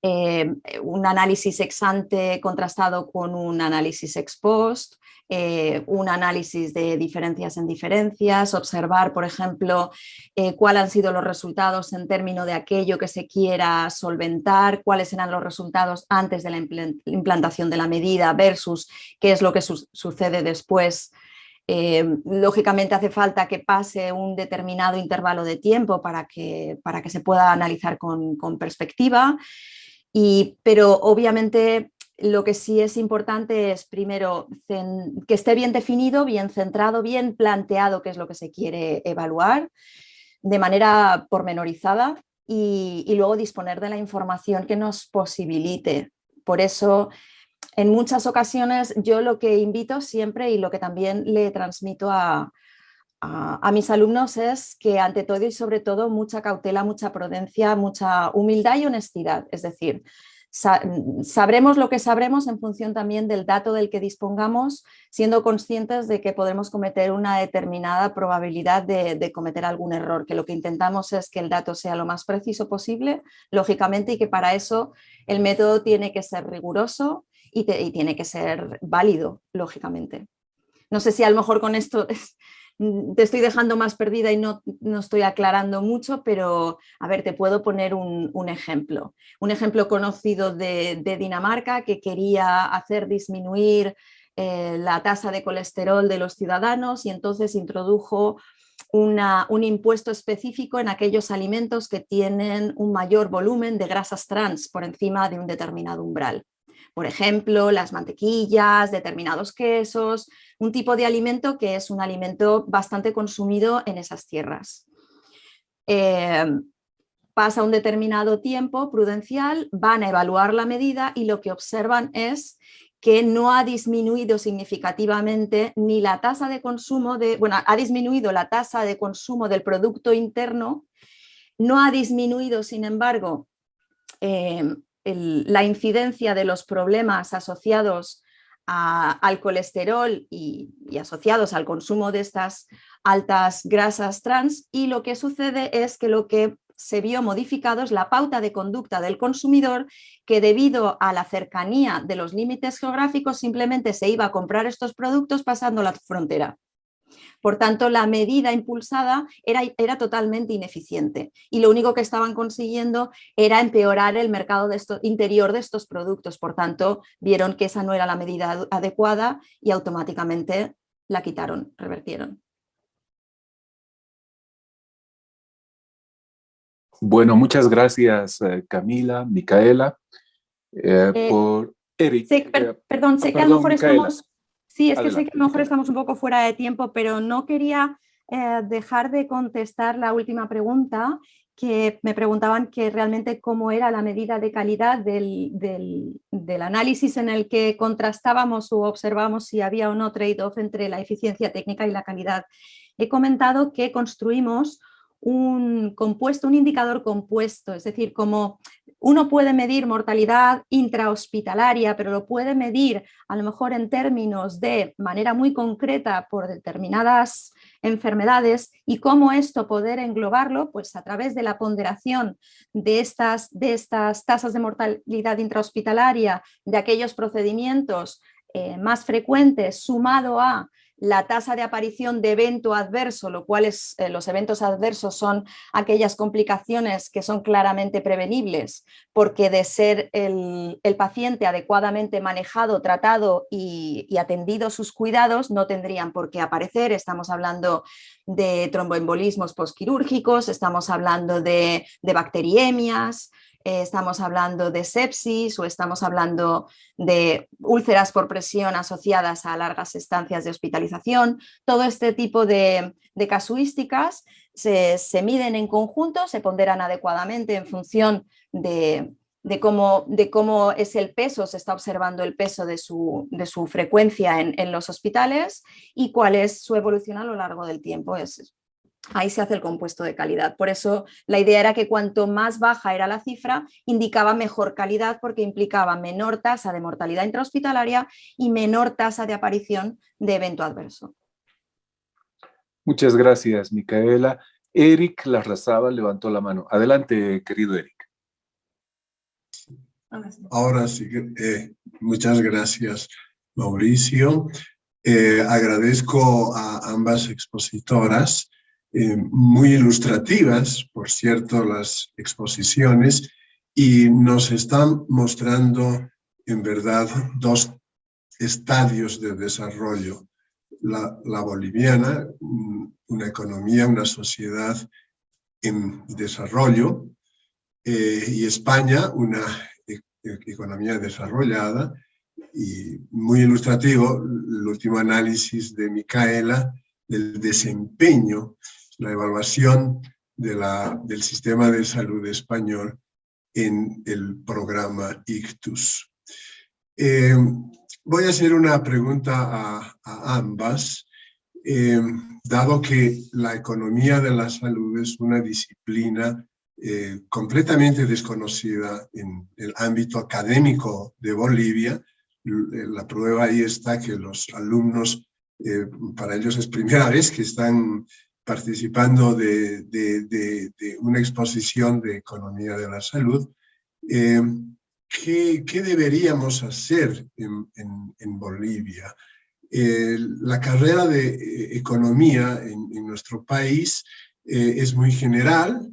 Un análisis ex ante contrastado con un análisis ex post, un análisis de diferencias en diferencias, observar, por ejemplo, cuáles han sido los resultados en términos de aquello que se quiera solventar, cuáles eran los resultados antes de la implantación de la medida versus qué es lo que sucede después. Lógicamente hace falta que pase un determinado intervalo de tiempo para que se pueda analizar con perspectiva. Pero obviamente lo que sí es importante es primero que esté bien definido, bien centrado, bien planteado qué es lo que se quiere evaluar de manera pormenorizada y luego disponer de la información que nos posibilite. Por eso, en muchas ocasiones yo lo que invito siempre y lo que también le transmito a mis alumnos es que ante todo y sobre todo mucha cautela, mucha prudencia, mucha humildad y honestidad. Es decir, sabremos lo que sabremos en función también del dato del que dispongamos, siendo conscientes de que podemos cometer una determinada probabilidad de cometer algún error, que lo que intentamos es que el dato sea lo más preciso posible, lógicamente, y que para eso el método tiene que ser riguroso y tiene que ser válido, lógicamente. No sé si a lo mejor con esto te estoy dejando más perdida y no estoy aclarando mucho, pero a ver, te puedo poner un ejemplo. Un ejemplo conocido de Dinamarca, que quería hacer disminuir la tasa de colesterol de los ciudadanos y entonces introdujo un impuesto específico en aquellos alimentos que tienen un mayor volumen de grasas trans por encima de un determinado umbral. Por ejemplo, las mantequillas, determinados quesos, un tipo de alimento que es un alimento bastante consumido en esas tierras. Pasa un determinado tiempo prudencial, van a evaluar la medida y lo que observan es que no ha disminuido significativamente ni la tasa de consumo ha disminuido la tasa de consumo del Producto Interno, no ha disminuido, sin embargo, la incidencia de los problemas asociados al colesterol y asociados al consumo de estas altas grasas trans, y lo que sucede es que lo que se vio modificado es la pauta de conducta del consumidor, que debido a la cercanía de los límites geográficos simplemente se iba a comprar estos productos pasando la frontera. Por tanto, la medida impulsada era totalmente ineficiente y lo único que estaban consiguiendo era empeorar el mercado interior de estos productos. Por tanto, vieron que esa no era la medida adecuada y automáticamente la quitaron, revertieron. Bueno, muchas gracias, Camila, Micaela, por Eric. Perdón, sé que a lo mejor Micaela. estamos... Sí, es que Adelante, sé que a lo mejor estamos un poco fuera de tiempo, pero no quería dejar de contestar la última pregunta, que me preguntaban que realmente cómo era la medida de calidad del análisis en el que contrastábamos o observamos si había o no trade-off entre la eficiencia técnica y la calidad. He comentado que construimos un indicador compuesto, es decir, como uno puede medir mortalidad intrahospitalaria, pero lo puede medir a lo mejor en términos de manera muy concreta por determinadas enfermedades, y cómo esto poder englobarlo pues a través de la ponderación de estas tasas de mortalidad intrahospitalaria, de aquellos procedimientos más frecuentes, sumado a la tasa de aparición de evento adverso, lo cual es, los eventos adversos son aquellas complicaciones que son claramente prevenibles, porque de ser el paciente adecuadamente manejado, tratado y atendido sus cuidados, no tendrían por qué aparecer. Estamos hablando de tromboembolismos postquirúrgicos, estamos hablando de bacteriemias, estamos hablando de sepsis o estamos hablando de úlceras por presión asociadas a largas estancias de hospitalización. Todo este tipo de casuísticas se miden en conjunto, se ponderan adecuadamente en función de cómo es el peso, se está observando el peso de su frecuencia en los hospitales y cuál es su evolución a lo largo del tiempo. Ahí se hace el compuesto de calidad. Por eso la idea era que cuanto más baja era la cifra, indicaba mejor calidad, porque implicaba menor tasa de mortalidad intrahospitalaria y menor tasa de aparición de evento adverso. Muchas gracias, Micaela. Eric Larrazábal levantó la mano. Adelante, querido Eric. Ahora sí, muchas gracias, Mauricio. Agradezco a ambas expositoras, muy ilustrativas, por cierto, las exposiciones, y nos están mostrando, en verdad, dos estadios de desarrollo. La boliviana, una economía, una sociedad en desarrollo, y España, una economía desarrollada, y muy ilustrativo el último análisis de Micaela del desempeño, la evaluación del sistema de salud español en el programa ICTUS. Voy a hacer una pregunta a ambas, dado que la economía de la salud es una disciplina completamente desconocida en el ámbito académico de Bolivia. La prueba ahí está que los alumnos, para ellos es primera vez que están participando de una exposición de economía de la salud. ¿Qué deberíamos hacer en Bolivia? La carrera de economía en nuestro país es muy general,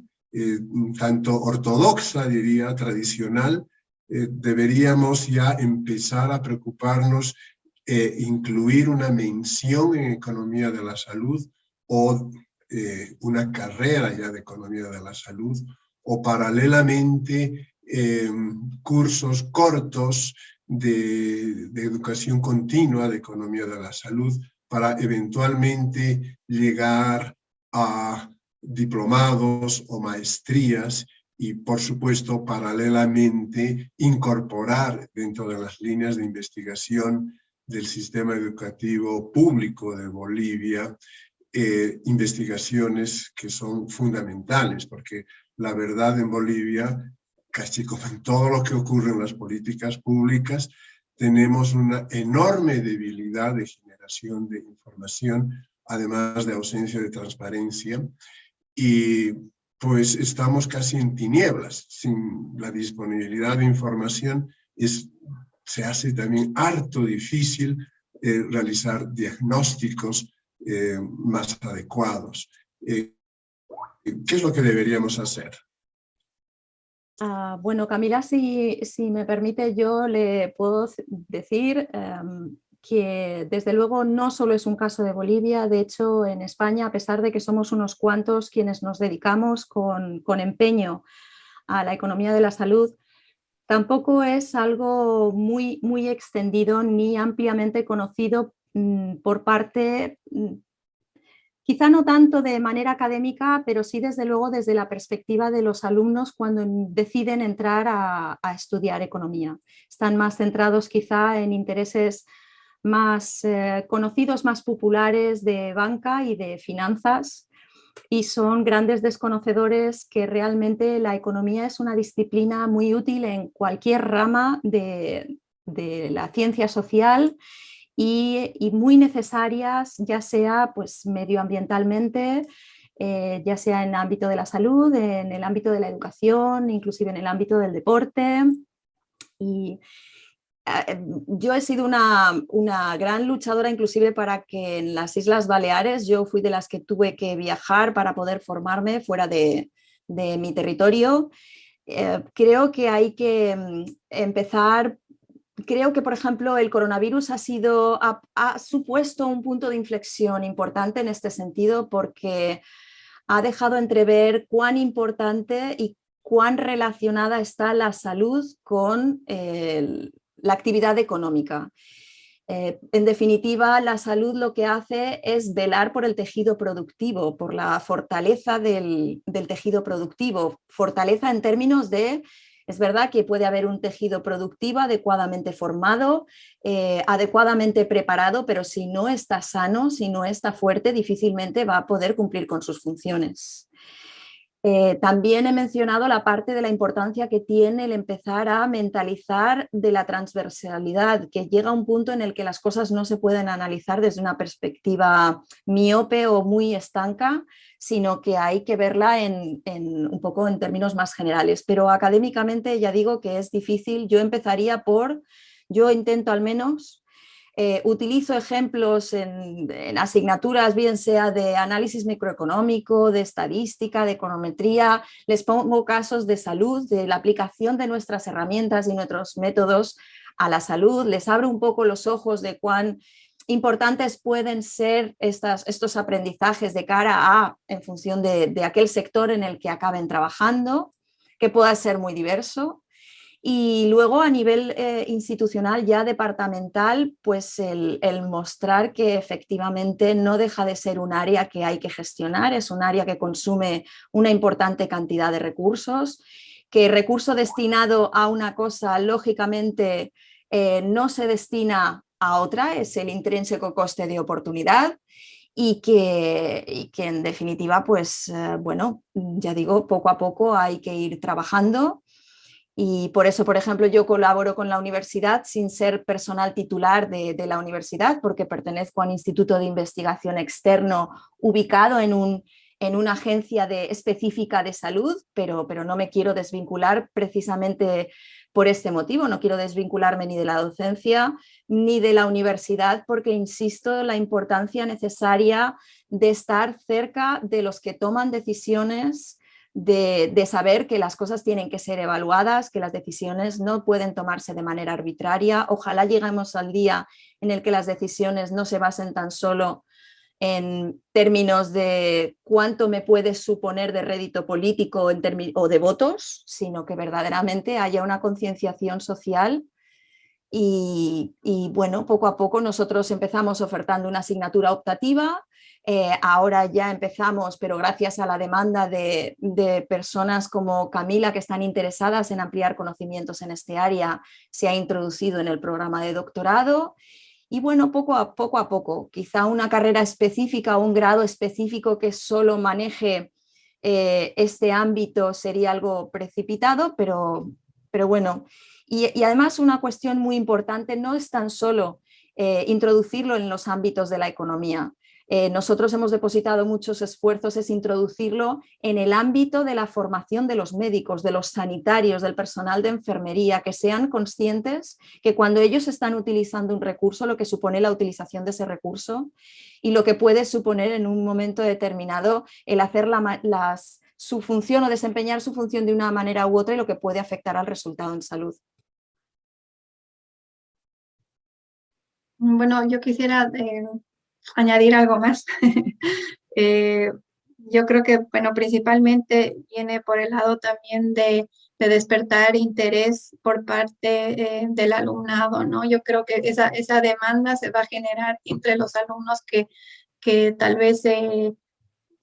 tanto ortodoxa, diría, tradicional. Deberíamos ya empezar a preocuparnos, incluir una mención en economía de la salud o una carrera ya de economía de la salud, o paralelamente cursos cortos de educación continua de economía de la salud para eventualmente llegar a diplomados o maestrías y, por supuesto, paralelamente incorporar dentro de las líneas de investigación del sistema educativo público de Bolivia investigaciones que son fundamentales, porque la verdad en Bolivia, casi como en todo lo que ocurre en las políticas públicas, tenemos una enorme debilidad de generación de información, además de ausencia de transparencia, y pues estamos casi en tinieblas. Sin la disponibilidad de información se hace también harto difícil realizar diagnósticos más adecuados. ¿Qué es lo que deberíamos hacer? Bueno, Camila, si me permite, yo le puedo decir que desde luego no solo es un caso de Bolivia. De hecho, en España, a pesar de que somos unos cuantos quienes nos dedicamos con empeño a la economía de la salud, tampoco es algo muy, muy extendido ni ampliamente conocido por parte, quizá no tanto de manera académica, pero sí desde luego desde la perspectiva de los alumnos cuando deciden entrar a estudiar economía. Están más centrados quizá en intereses más conocidos, más populares de banca y de finanzas, y son grandes desconocedores que realmente la economía es una disciplina muy útil en cualquier rama de la ciencia social y muy necesarias, ya sea pues, medioambientalmente, ya sea en el ámbito de la salud, en el ámbito de la educación, inclusive en el ámbito del deporte. Y yo he sido una gran luchadora inclusive para que en las Islas Baleares, yo fui de las que tuve que viajar para poder formarme fuera de mi territorio. Creo que hay que empezar. Creo que, por ejemplo, el coronavirus ha supuesto un punto de inflexión importante en este sentido, porque ha dejado entrever cuán importante y cuán relacionada está la salud con la actividad económica. En definitiva, la salud lo que hace es velar por el tejido productivo, por la fortaleza del tejido productivo. Fortaleza en términos de, es verdad que puede haber un tejido productivo adecuadamente formado, adecuadamente preparado, pero si no está sano, si no está fuerte, difícilmente va a poder cumplir con sus funciones. También he mencionado la parte de la importancia que tiene el empezar a mentalizar de la transversalidad, que llega a un punto en el que las cosas no se pueden analizar desde una perspectiva miope o muy estanca, sino que hay que verla un poco en términos más generales. Pero académicamente ya digo que es difícil. Yo intento al menos. Utilizo ejemplos en asignaturas, bien sea de análisis microeconómico, de estadística, de econometría, les pongo casos de salud, de la aplicación de nuestras herramientas y nuestros métodos a la salud, les abro un poco los ojos de cuán importantes pueden ser estos aprendizajes de cara en función de aquel sector en el que acaben trabajando, que pueda ser muy diverso. Y luego a nivel institucional, ya departamental, pues el mostrar que efectivamente no deja de ser un área que hay que gestionar, es un área que consume una importante cantidad de recursos, que el recurso destinado a una cosa lógicamente no se destina a otra, es el intrínseco coste de oportunidad. Y que en definitiva, pues bueno, ya digo, poco a poco hay que ir trabajando. Y por eso, por ejemplo, yo colaboro con la universidad sin ser personal titular de la universidad, porque pertenezco a un instituto de investigación externo ubicado en en una agencia específica de salud, pero no me quiero desvincular precisamente por este motivo. No quiero desvincularme ni de la docencia ni de la universidad, porque insisto en la importancia necesaria de estar cerca de los que toman decisiones, de saber que las cosas tienen que ser evaluadas, que las decisiones no pueden tomarse de manera arbitraria. Ojalá lleguemos al día en el que las decisiones no se basen tan solo en términos de cuánto me puede suponer de rédito político o de votos, sino que verdaderamente haya una concienciación social. Y bueno, poco a poco nosotros empezamos ofertando una asignatura optativa, ahora ya empezamos, pero gracias a la demanda de personas como Camila, que están interesadas en ampliar conocimientos en este área, se ha introducido en el programa de doctorado. Y bueno, poco a poco, quizá una carrera específica o un grado específico que solo maneje este ámbito sería algo precipitado, pero bueno. Y además una cuestión muy importante no es tan solo introducirlo en los ámbitos de la economía. Nosotros hemos depositado muchos esfuerzos en introducirlo en el ámbito de la formación de los médicos, de los sanitarios, del personal de enfermería, que sean conscientes que cuando ellos están utilizando un recurso, lo que supone la utilización de ese recurso y lo que puede suponer en un momento determinado el hacer su función o desempeñar su función de una manera u otra y lo que puede afectar al resultado en salud. Bueno, yo quisiera añadir algo más. Yo creo que, bueno, principalmente viene por el lado también de despertar interés por parte del alumnado, ¿no? Yo creo que esa demanda se va a generar entre los alumnos que tal vez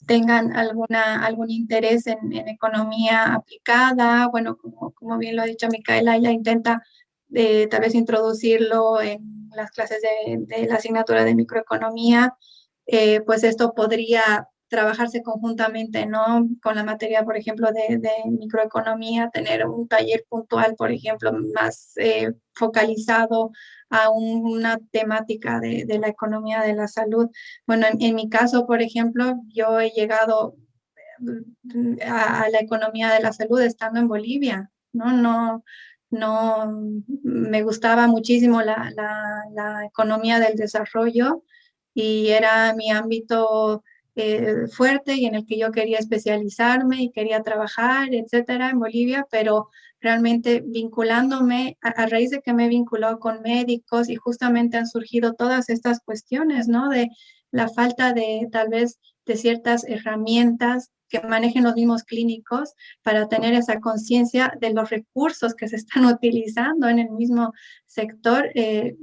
tengan algún interés en economía aplicada. Bueno, como bien lo ha dicho Micaela, ella intenta tal vez introducirlo en las clases de la asignatura de microeconomía, pues esto podría trabajarse conjuntamente, ¿no? Con la materia, por ejemplo, de microeconomía, tener un taller puntual, por ejemplo, más focalizado a una temática de la economía de la salud. Bueno, en mi caso, por ejemplo, yo he llegado a la economía de la salud estando en Bolivia, ¿no? No, me gustaba muchísimo la economía del desarrollo y era mi ámbito fuerte y en el que yo quería especializarme y quería trabajar, etcétera, en Bolivia, pero realmente vinculándome, a raíz de que me he vinculado con médicos y justamente han surgido todas estas cuestiones, ¿no? De la falta de tal vez de ciertas herramientas que manejen los mismos clínicos para tener esa conciencia de los recursos que se están utilizando en el mismo sector. Me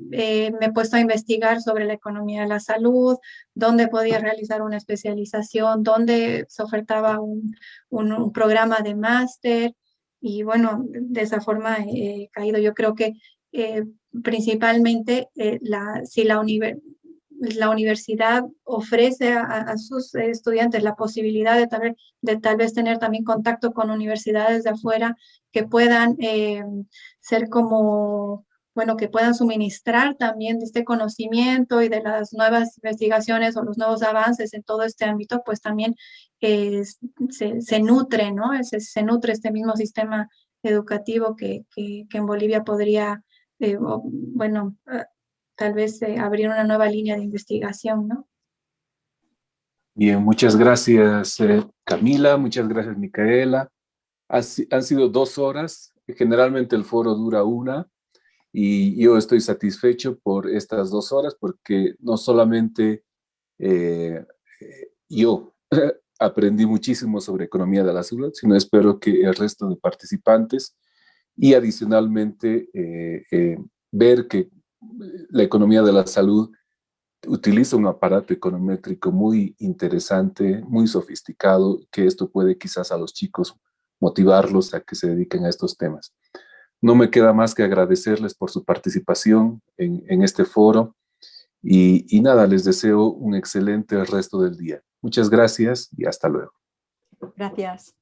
he puesto a investigar sobre la economía de la salud, dónde podía realizar una especialización, dónde se ofertaba un programa de máster. Y bueno, de esa forma he caído. Yo creo que principalmente si la universidad ofrece a sus estudiantes la posibilidad de tal vez tener también contacto con universidades de afuera que puedan ser como, bueno, que puedan suministrar también de este conocimiento y de las nuevas investigaciones o los nuevos avances en todo este ámbito, pues también se nutre, ¿no? Se nutre este mismo sistema educativo que en Bolivia podría, bueno, tal vez abrir una nueva línea de investigación, ¿no? Bien, muchas gracias Camila, muchas gracias Micaela. Han sido 2 horas, generalmente el foro dura 1 y yo estoy satisfecho por estas 2 horas porque no solamente yo aprendí muchísimo sobre economía de la salud, sino espero que el resto de participantes y adicionalmente ver que la economía de la salud utiliza un aparato econométrico muy interesante, muy sofisticado, que esto puede quizás a los chicos motivarlos a que se dediquen a estos temas. No me queda más que agradecerles por su participación en este foro y nada, les deseo un excelente resto del día. Muchas gracias y hasta luego. Gracias.